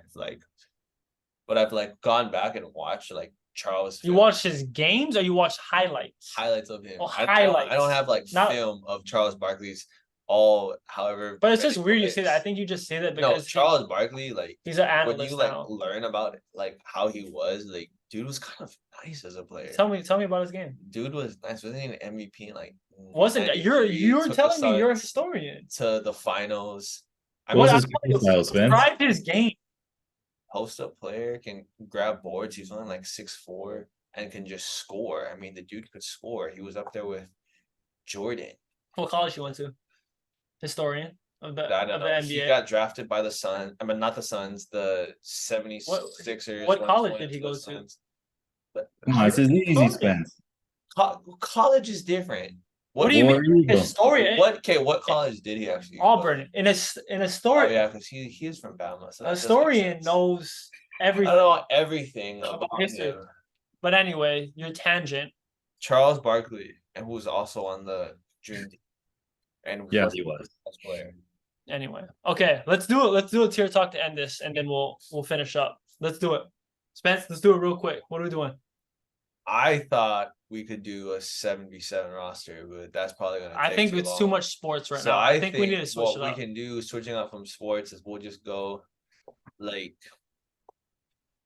but I've like gone back and watched like Charles. You watch his games or you watch highlights? highlights of him. Oh, I highlights. don't have like Not- film of Charles Barkley's all however. But it's just many weird you say that. I plays. think you just say that No, because Charles Barkley, like he's an when analyst you like now. learn about like how he was, like dude was kind of nice as a player. Tell me about his game. Dude was nice. Wasn't he an MVP in like Wasn't 93, you're took the telling me you're a Suns historian? to the finals. I What mean, was his play style, Spence? Describe his game. post up player can grab boards. He's only like 6'4" and can just score. I mean, the dude could score. He was up there with Jordan. What college you went to? Historian of the I don't know. NBA. He got drafted by the Suns. I mean, not the Suns, the 76ers. What went college did he the go to? Suns. But Come on, this is easy, college- Spence. college is different. What do you War mean? Eagle. Historian. What college did he actually go Auburn. to? In a Oh story. yeah, because he is from Bama. So A that does make historian sense. knows I everything. don't know everything About about history. him. But anyway, your tangent. Charles Barkley, and who's also on the Dream Team, and Yeah, he was. best player. Anyway, okay, let's do it. Let's do a tier talk to end this, and then we'll finish up. Let's do it. Spence, let's do it real quick. What are we doing? I thought we could do a 7v7 roster, but that's probably gonna. I take think too it's long. too much sports right So now. I think we need to switch what it we up. can do, switching up from sports, is we'll just go, like,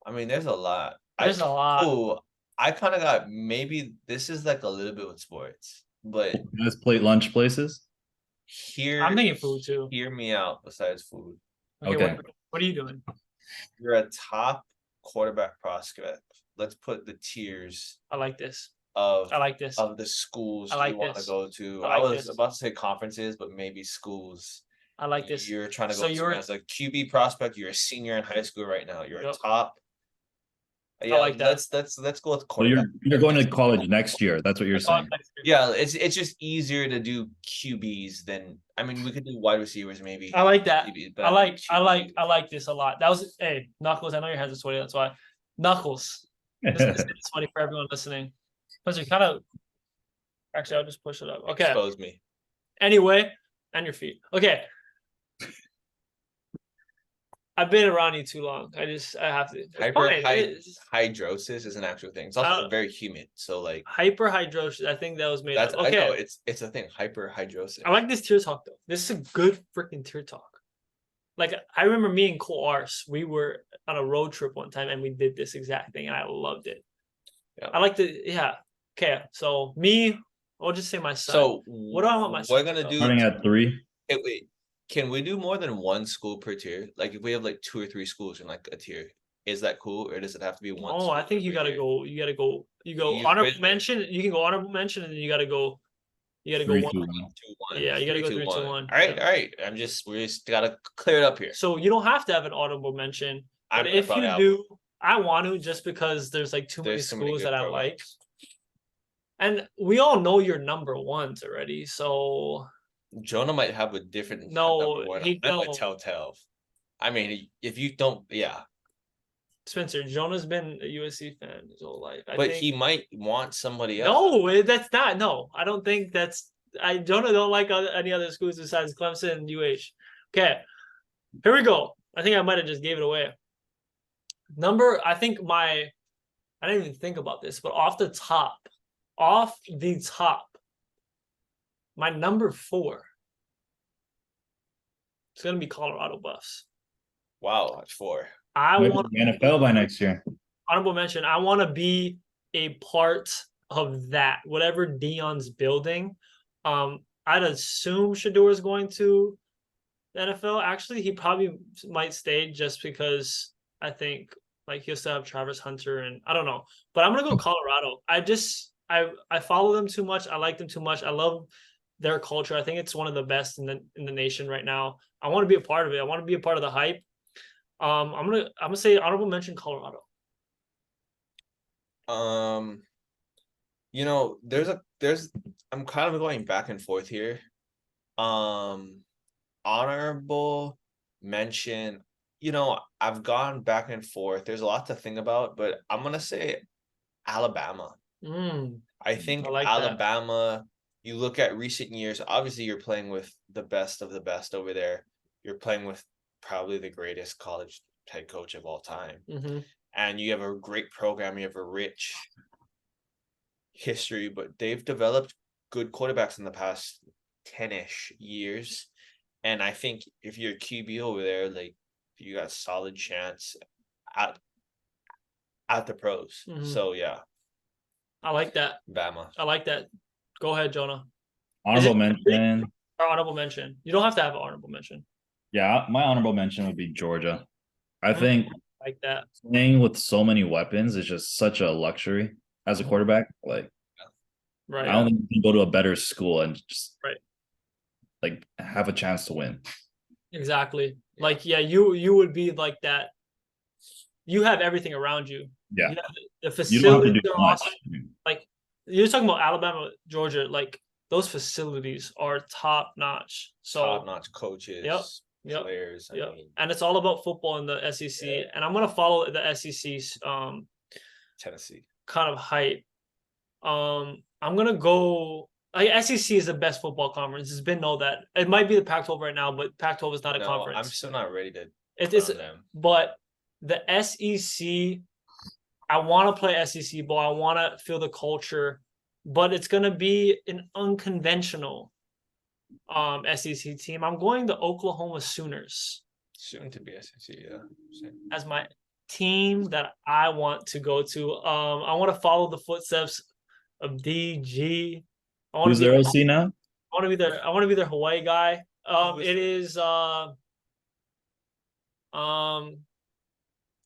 I mean, there's a lot. There's a lot. Oh, I kind of got maybe this is like a little bit with sports, but Best plate lunch places. I'm thinking food too. Hear me out. Besides food, Okay. What are you doing? you're a top quarterback prospect. Let's put the tiers I like this. of I like this. of the schools I like you want to this. go to. I like I was this. about to say conferences, but maybe schools. I like this. You're trying to go So to you're- as a QB prospect. You're a senior in high school right now. You're Yep. a top. I Yeah, like that. let's go with So quarterback. you're going to college next year. That's what you're saying. Yeah, it's just easier to do QBs than I mean we could do wide receivers maybe. I like that. QBs, but I like QBs. this a lot. That was Knuckles. I know your hands are sweaty. That's why Knuckles. This is sweaty for everyone listening. Plus, you kind of actually, I'll just push it up. Okay. Expose me. Anyway, and your feet. Okay. I've been around you too long. I have to. It's fine. Hydrosis is an actual thing. It's also very humid. So like hyperhidrosis. I think that was made that's up. Okay. I know it's a thing. Hyperhidrosis. I like this tier talk though. This is a good freaking tier talk. Like I remember me and Cole Ars, we were on a road trip one time and we did this exact thing and I loved it. Yeah. I like the Okay, so I'll just say my son. So what do I want my son? We're gonna do Starting at 3. wait, can we do more than one school per tier? Like if we have like 2 or 3 schools in like a tier, is that cool or does it have to be one? Oh, I think you gotta go. You go honorable mention. You can go honorable mention and then you gotta go. You gotta go 3, 1. 2, 1. 2-1. Yeah, you gotta go 3, 2, 1. All right, Yeah. all right. We just gotta clear it up here. So you don't have to have an honorable mention, I'm but if you probably out. do, I want to just because there's like too many There's so many schools good that I programs. like. And we all know your number ones already, so Jonah might have a different No, number one. he I'm a don't. telltale. I mean, if you don't, yeah, Spencer, Jonah's been a USC fan his whole life. but he might want somebody else. No, that's not. No, I don't think that's. Jonah don't like any other schools besides Clemson and UH. Okay, here we go. I think I might have just gave it away. I didn't even think about this, but off the top, my number 4. It's gonna be Colorado Buffs. Wow, that's 4. I Might want be the NFL by next year. honorable mention. I want to be a part of that, whatever Dion's building. I'd assume Shador is going to the NFL. Actually, he probably might stay just because I think like he'll still have Travis Hunter and I don't know. But I'm gonna go Colorado. I follow them too much. I like them too much. I love their culture. I think it's one of the best in the nation right now. I want to be a part of it. I want to be a part of the hype. I'm gonna say honorable mention Colorado. You know, there's I'm kind of going back and forth here. Honorable mention, you know, I've gone back and forth. There's a lot to think about, but I'm gonna say Alabama. I think I like that. Alabama, you look at recent years, obviously you're playing with the best of the best over there. You're playing with probably the greatest college head coach of all time. And you have a great program, you have a rich history, but they've developed good quarterbacks in the past 10-ish years. And I think if you're a QB over there, like you got a solid chance at the pros. So yeah, I like that. Bama. I like that. Go ahead, Jonah. Honorable mention. Or honorable mention. You don't have to have an honorable mention. Yeah, my honorable mention would be Georgia. I think Like that. playing with so many weapons is just such a luxury as a quarterback. Like, Right. I don't think you can go to a better school and just Right. like have a chance to win. Exactly. Like, yeah, you would be like that. You have everything around you. Yeah. You have the You don't have to facilities do are much. awesome. Like you're talking about Alabama, Georgia, like those facilities are top notch. So Top-notch coaches, Yep. players. I mean, And it's all about football in the SEC. And I'm gonna follow the SEC's Tennessee. kind of hype. I'm gonna go. Like SEC is the best football conference. It's been know that it might be the Pac-12 right now, but Pac-12 is not a No, conference. I'm still not ready to It's crown them. but the SEC. I want to play SEC ball. I want to feel the culture, but it's gonna be an unconventional SEC team. I'm going to Oklahoma Sooners Soon to be SEC, yeah. Same. as my team that I want to go to. I want to follow the footsteps of DG. I want Who's to be their OC now? I want to be their Hawaii guy. It is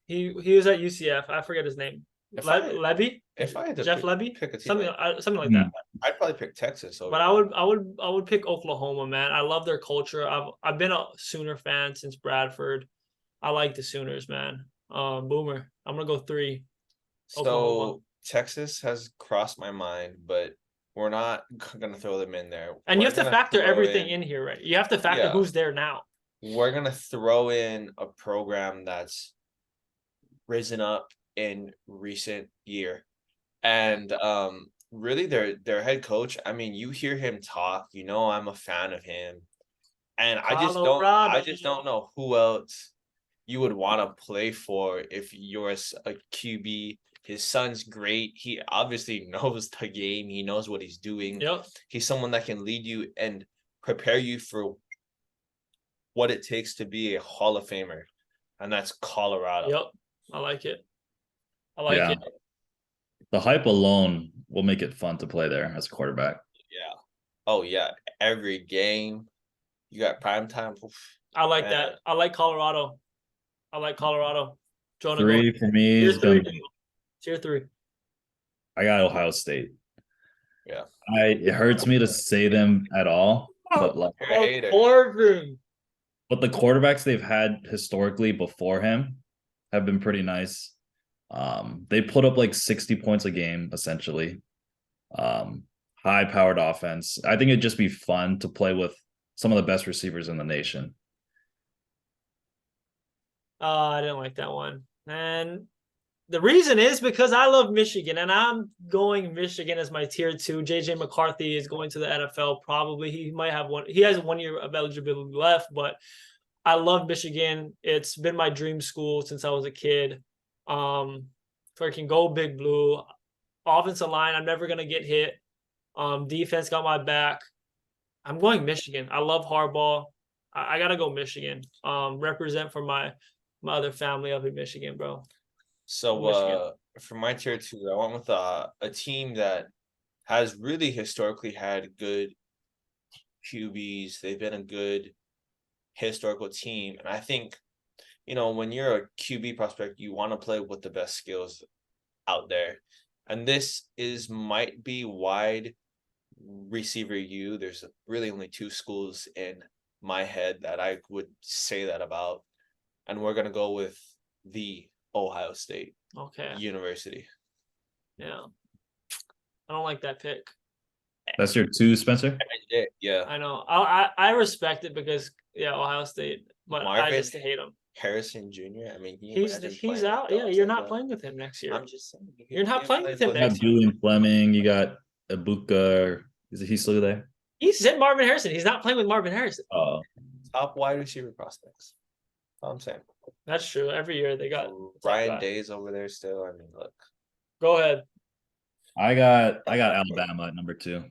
he was at UCF. I forget his name. Levy? If I had to Jeff Levy? pick a team, Something like that. I'd probably pick Texas. But I would pick Oklahoma, man. I love their culture. I've been a Sooner fan since Bradford. I like the Sooners, man. Boomer. I'm gonna go 3. So Oklahoma. Texas has crossed my mind, but we're not gonna throw them in there. And you We're have to gonna factor throw everything in here, right? You have to factor Yeah. who's there now. We're gonna throw in a program that's risen up in recent year. And really their head coach, I mean, you hear him talk, you know I'm a fan of him. And I just don't know who else you would want to play for if you're a QB. His son's great. He obviously knows the game. He knows what he's doing. Yep. He's someone that can lead you and prepare you for what it takes to be a Hall of Famer. And that's Colorado. Yep. I like it. I like it. The hype alone will make it fun to play there as a quarterback. Yeah. Oh yeah. Every game. You got prime time. I like that. I like Colorado. Jonah, 3 for me is gonna be Tier 3. I got Ohio State. Yeah. It hurts me to say them at all, but like but the quarterbacks they've had historically before him have been pretty nice. They put up like 60 points a game, essentially. High powered offense. I think it'd just be fun to play with some of the best receivers in the nation. I didn't like that one. And the reason is because I love Michigan and I'm going Michigan as my tier 2. JJ McCarthy is going to the NFL. Probably he might have one. He has 1 year of eligibility left, but I love Michigan. It's been my dream school since I was a kid. Freaking go Big Blue. Offensive line, I'm never gonna get hit. Defense got my back. I'm going Michigan. I love Harbaugh. I gotta go Michigan. Represent for my other family up in Michigan, bro. So For my tier 2, I went with a team that has really historically had good QBs. They've been a good historical team, and I think when you're a QB prospect, you want to play with the best skills out there, and this is might be wide receiver U. There's really only two schools in my head that I would say that about, and we're gonna go with the Ohio State Okay. University. Yeah. I don't like that pick. That's your 2, Spencer? Yeah. I know. I respect it because Ohio State, but I Marvin just hate him. Harrison Jr. I mean, He's out. Yeah, you're not playing with him next year. I'm just saying. You're not playing with him You got next year. Julian Fleming. You got Ibuka. Is he still there? He's in Marvin Harrison. He's not playing with Marvin Harrison. Top wide receiver prospects. That's all I'm saying. That's true. Every year they got Ryan Day's over there still. I mean, look. Go ahead. I got Alabama at number 2.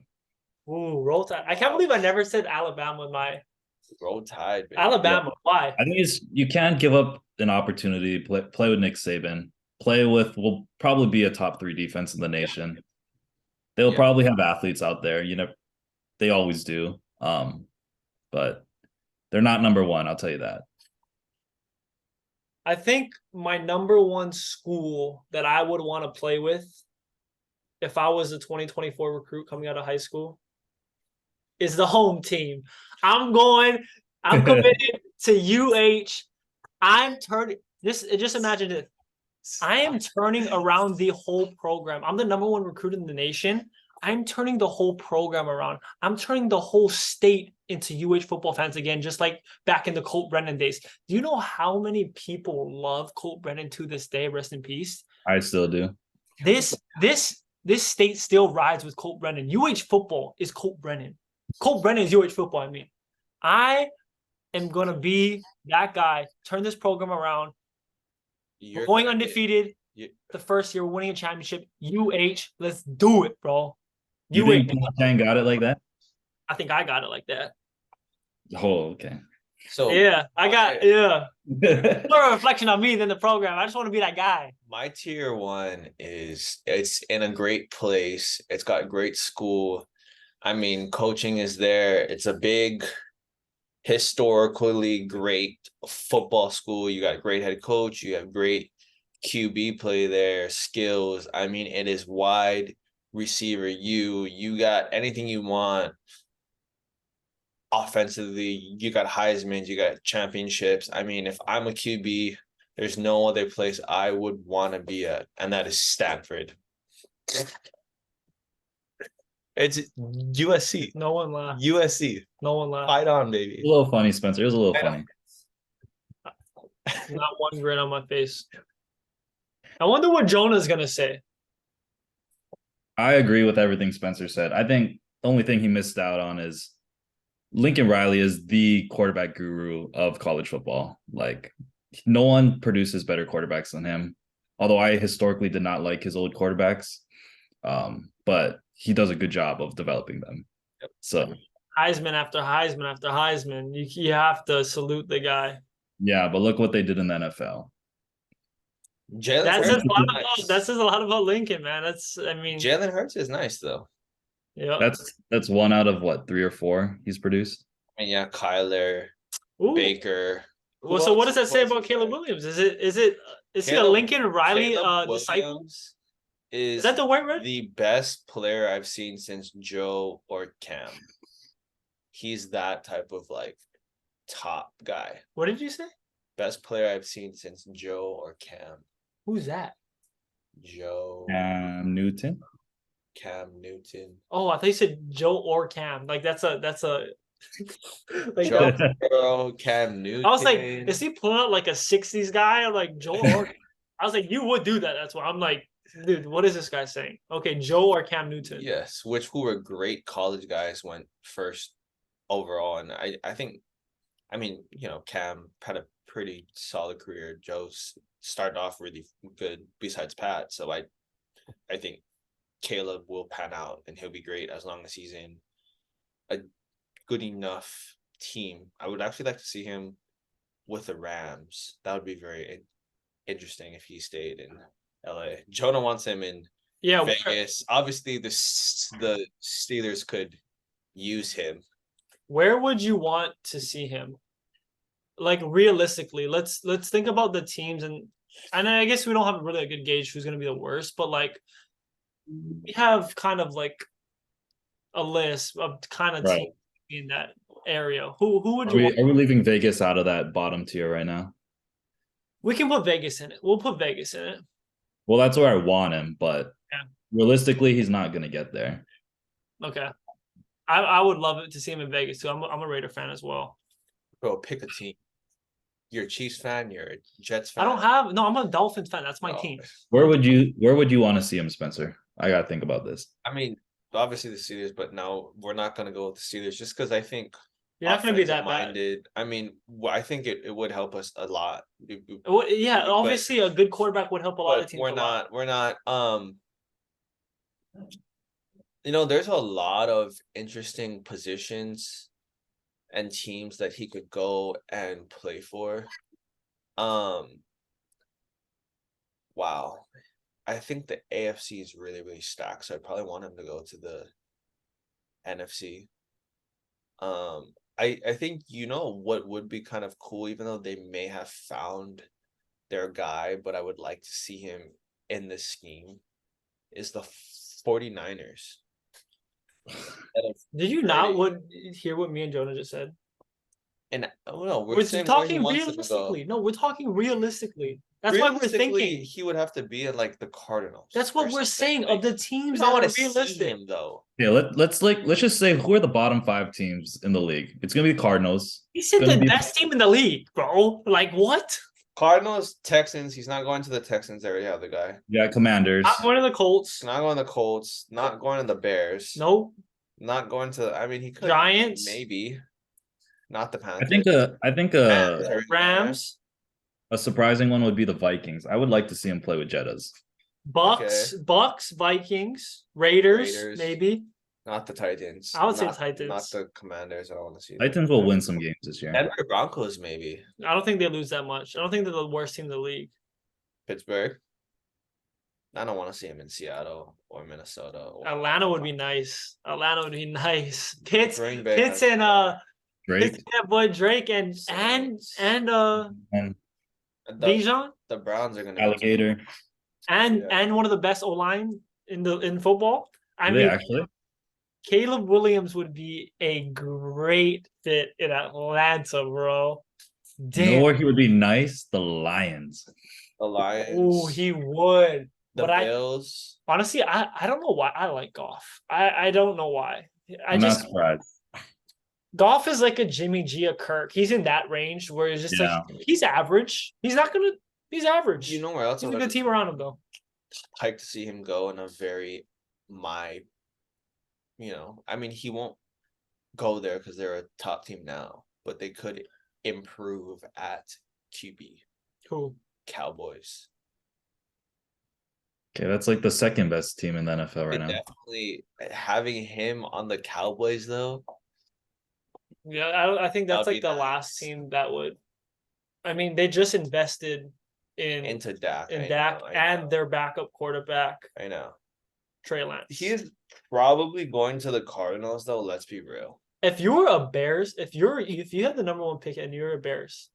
Ooh, Roll Tide. I can't believe I never said Alabama in my Roll Tide. Baby. Alabama. Yeah. Why? I think you can't give up an opportunity to play with Nick Saban. Play with will probably be a top 3 defense in the nation. They'll probably have athletes out there. They always do. But they're not number 1. I'll tell you that. I think my number 1 school that I would want to play with if I was a 2024 recruit coming out of high school is the home team. I'm committed to UH. I'm turning this. Just imagine it. I am turning around the whole program. I'm the number 1 recruit in the nation. I'm turning the whole program around. I'm turning the whole state into UH football fans again, just like back in the Colt Brennan days. Do you know how many people love Colt Brennan to this day? Rest in peace. I still do. This state still rides with Colt Brennan. UH football is Colt Brennan. Colt Brennan is UH football. I mean, I am gonna be that guy. Turn this program around. We're going undefeated. The first year, we're winning a championship. UH, let's do it, bro. You think Chang got it like that? I think I got it like that. Oh, okay. So I got more a reflection on me than the program. I just want to be that guy. My tier 1 it's in a great place. It's got great school. I mean, coaching is there. It's a big, historically great football school. You got great head coach. You have great QB play there, skills. I mean, it is wide receiver. You got anything you want offensively. You got Heisman. You got championships. I mean, if I'm a QB, there's no other place I would want to be at, and that is Stanford. It's USC. No one laughed. USC. No one laughed. Fight on, baby. A little funny, Spencer. It was a little funny. Not one grin on my face. I wonder what Jonah's gonna say. I agree with everything Spencer said. I think the only thing he missed out on is Lincoln Riley is the quarterback guru of college football. Like, no one produces better quarterbacks than him. Although I historically did not like his old quarterbacks, but he does a good job of developing them. Yep. So Heisman after Heisman after Heisman, you have to salute the guy. Yeah, but look what they did in the NFL. That says a lot about Lincoln, man. Jalen Hurts is nice though. Yeah, that's 1 out of what, 3 or 4 he's produced. And yeah, Kyler, Baker. Well, so what does that say about Caleb Williams? Is he a Lincoln Riley disciple? Is that the white red? The best player I've seen since Joe or Cam. He's that type of top guy. What did you say? Best player I've seen since Joe or Cam. Who's that? Joe. Newton. Cam Newton. Oh, I thought you said Joe or Cam. That's a Joe Cam Newton. I was like, is he pulling out like a 60s guy? I'm like, Joe or I was like, you would do that. That's why I'm like, dude, what is this guy saying? Okay, Joe or Cam Newton. Yes, who were great college guys, went first overall. And I think, Cam had a pretty solid career. Joe started off really good besides Pat. So I think Caleb will pan out and he'll be great as long as he's in a good enough team. I would actually like to see him with the Rams. That would be very interesting if he stayed in LA. Jonah wants him in Yeah, Vegas. Obviously, the Steelers could use him. where would you want to see him? Like realistically, let's think about the teams and I guess we don't have really a good gauge who's going to be the worst, but like we have kind of like a list of kind of Right. teams in that area. Who would Are you we want? are we leaving Vegas out of that bottom tier right now? We can put Vegas in it. We'll put Vegas in it. Well, that's where I want him, but Yeah. realistically, he's not going to get there. Okay. I would love it to see him in Vegas too. I'm a Raider fan as well. Bro, pick a team. You're a Chiefs fan. You're a Jets I fan. don't have no. I'm a Dolphins fan. That's my Oh, team. Where would you want to see him, Spencer? I gotta think about this. I mean, obviously the Steelers, but no, we're not going to go with the Steelers just because I think You're not going to be that bad. offensive-minded. I mean, I think it would help us a lot. Well, yeah, obviously a good quarterback would help a lot of But teams. we're not. There's a lot of interesting positions and teams that he could go and play for. Wow. I think the AFC is really, really stacked, so I probably want him to go to the NFC. I think what would be kind of cool, even though they may have found their guy, but I would like to see him in this scheme, is the 49ers. Did you not hear what me and Jonah just said? And no, We're saying where he talking wants him to go. realistically. No, we're talking realistically. That's why we're Realistically, thinking. he would have to be in like the Cardinals. That's what or we're something. saying of the teams I that want are to see realistic. him though. Yeah, let's just say who are the bottom 5 teams in the league? It's gonna be Cardinals. He said Gonna the be- best team in the league, bro. Like what? Cardinals, Texans. He's not going to the Texans. They already have the guy. Yeah, Commanders. Not going to the Colts. He's not going to the Colts. Not going to the Bears. Nope. Not going to. I mean, he could. Giants. Maybe. Not the I Panthers. think Rams. a surprising one would be the Vikings. I would like to see him play with Jettas. Bucks, Vikings, Raiders, maybe. Not the Titans. I would say Not Titans. the Commanders. I don't want to see. Titans will win some games this year. Denver Broncos, maybe. I don't think they lose that much. I don't think they're the worst team in the league. Pittsburgh. I don't want to see him in Seattle or Minnesota. Atlanta would be nice. Pitts Bring back and Drake. that boy Drake and And Bijan The Browns are gonna Alligator. and one of the best O-line in football. I Do they mean, actually? Caleb Williams would be a great fit in Atlanta, bro. You Damn. know where he would be nice? The Lions. The Lions. Oh, he would. The But Bills. honestly, I don't know why I like Goff. I don't know why. I'm not surprised. Goff is like a Jimmy G, a Kirk. He's in that range where it's just Yeah. like he's average. He's average. You know where else? He's a good team around him though. Hyped to see him go in a very I mean, he won't go there because they're a top team now, but they could improve at QB. Who? Cowboys. Okay, that's like the second best team in the NFL right now. Definitely having him on the Cowboys though. Yeah, I think that's That'd like be the last team that would. I mean, they just invested into Dak. in Dak and their backup quarterback. I know. Trey Lance. He is probably going to the Cardinals though. Let's be real. If you were a Bears, if you have the number 1 pick and you're a Bears,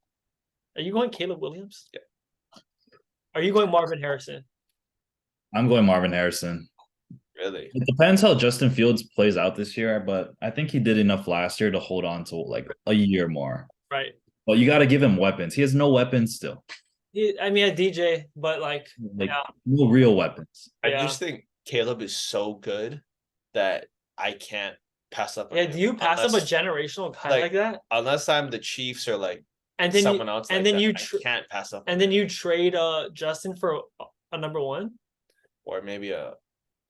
are you going Caleb Williams? Yeah. Are you going Marvin Harrison? I'm going Marvin Harrison. Really? It depends how Justin Fields plays out this year, but I think he did enough last year to hold on to like a year more. Right. But you got to give him weapons. He has no weapons still. I mean, a DJ, but like no real weapons. I just think Caleb is so good that I can't pass up on him do you pass up a generational guy like that? Unless I'm the Chiefs or like and then someone else. And like then that, I can't pass up. And then you trade Justin for a number 1? Or maybe a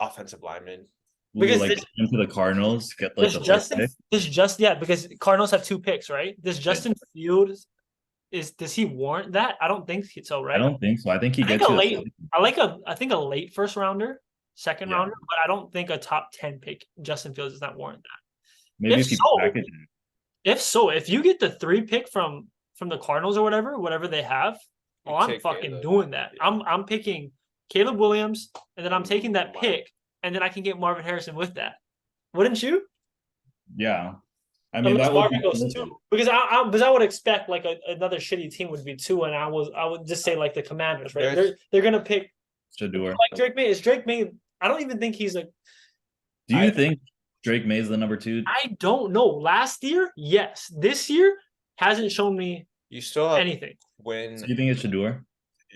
offensive lineman. Because into the Cardinals get like because Cardinals have 2 picks, right? Does Justin Fields does he warrant that? I don't think so, right? I don't think so. I think he gets I think a late first rounder, second rounder, but I don't think a top 10 pick Justin Fields does not warrant that. Maybe if you package him. If you get the 3 pick from the Cardinals or whatever they have, I'm fucking doing that. I'm picking. Caleb Williams, and then I'm taking that pick, and then I can get Marvin Harrison with that. Wouldn't you? Yeah. I mean, Unless that would Marvin be goes perfect. 2, because I would expect like another shitty team would be 2, and I would just say like the Commanders, right? They're gonna pick Shador. like Drake May. Is Drake May? I don't even think he's like. Do you think Drake May is the number 2? I don't know. Last year, yes. This year hasn't shown me You still have anything. when Do you think it's Shador?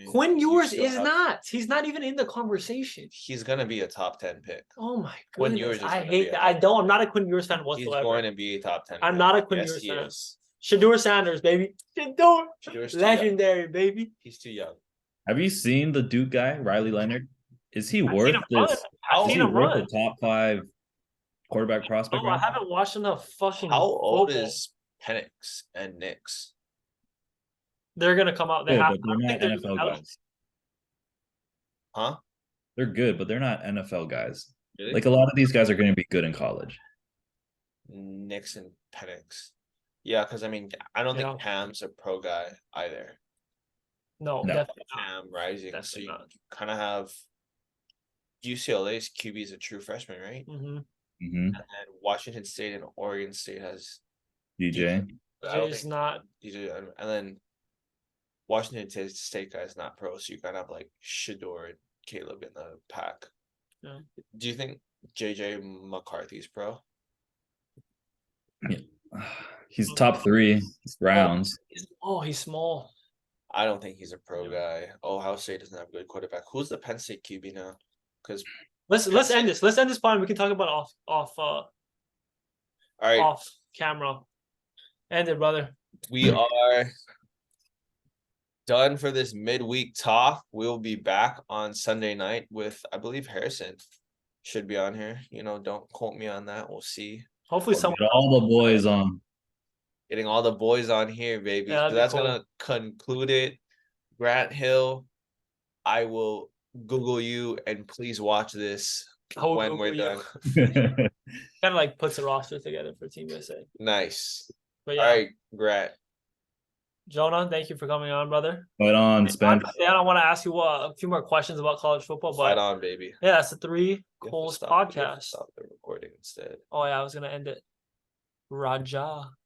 Quinn you Ewers still is have- not. He's not even in the conversation. He's gonna be a top 10 pick. Oh my Quinn goodness. Ewers is I gonna hate be that. a I top don't. I'm not a Quinn Ewers fan He's whatsoever. going to be a top 10 I'm pick. not a Quinn Yes, Ewers he fan. is. Shador Sanders, baby. Shador. Shador's too young. Legendary, baby. He's too young. Have you seen the Duke guy, Riley Leonard? Is he I've worth seen him run. this? I've Is seen he him worth run. a top 5 quarterback prospect? Oh, I Right now? haven't watched enough fucking. How old football. is Penix and Nix? They're gonna come out? They Good, have. but they're I don't not think NFL they're guys. Huh? They're good, but they're not NFL guys. Really? Like a lot of these guys are going to be good in college. Nix and Penix. Yeah, because I mean, I don't Yeah. think Cam's a pro guy either. No, No. definitely not. Cam rising, so Definitely you not. kind of have UCLA's QB is a true freshman, right? Mm-hmm. Hmm. And then Washington State and Oregon State has DJ. I don't It's think not. DJ, and then Washington State guy is not pro, so you kind of have like Shador and Caleb in the pack. Yeah. Do you think JJ McCarthy's pro? He's top 3 rounds. He's small. I don't think he's a pro guy. Ohio State doesn't have a good quarterback. Who's the Penn State QB now? Because Let's end this. Let's end this pod. We can talk about it off all right, off camera. End it, brother. we are done for this midweek talk. We'll be back on Sunday night with, I believe, Harrison should be on here. Don't quote me on that. We'll see. Hopefully, Get someone. all the boys on. Getting all the boys on here, baby. Yeah, So that'd be that's cool. gonna conclude it. Grant Hill, I will Google you and please watch this I will when we're Google done. Kind of like puts a roster together for Team USA. Nice. But yeah, All right, Grant. Jonah, thank you for coming on, brother. Right on, Spence. Dan, I want to ask you a few more questions about college football, Fight but on, baby. yeah, that's the Three You have to Coles stop- you have to podcast. Stop the recording instead. Oh yeah, I was gonna end it. Raja.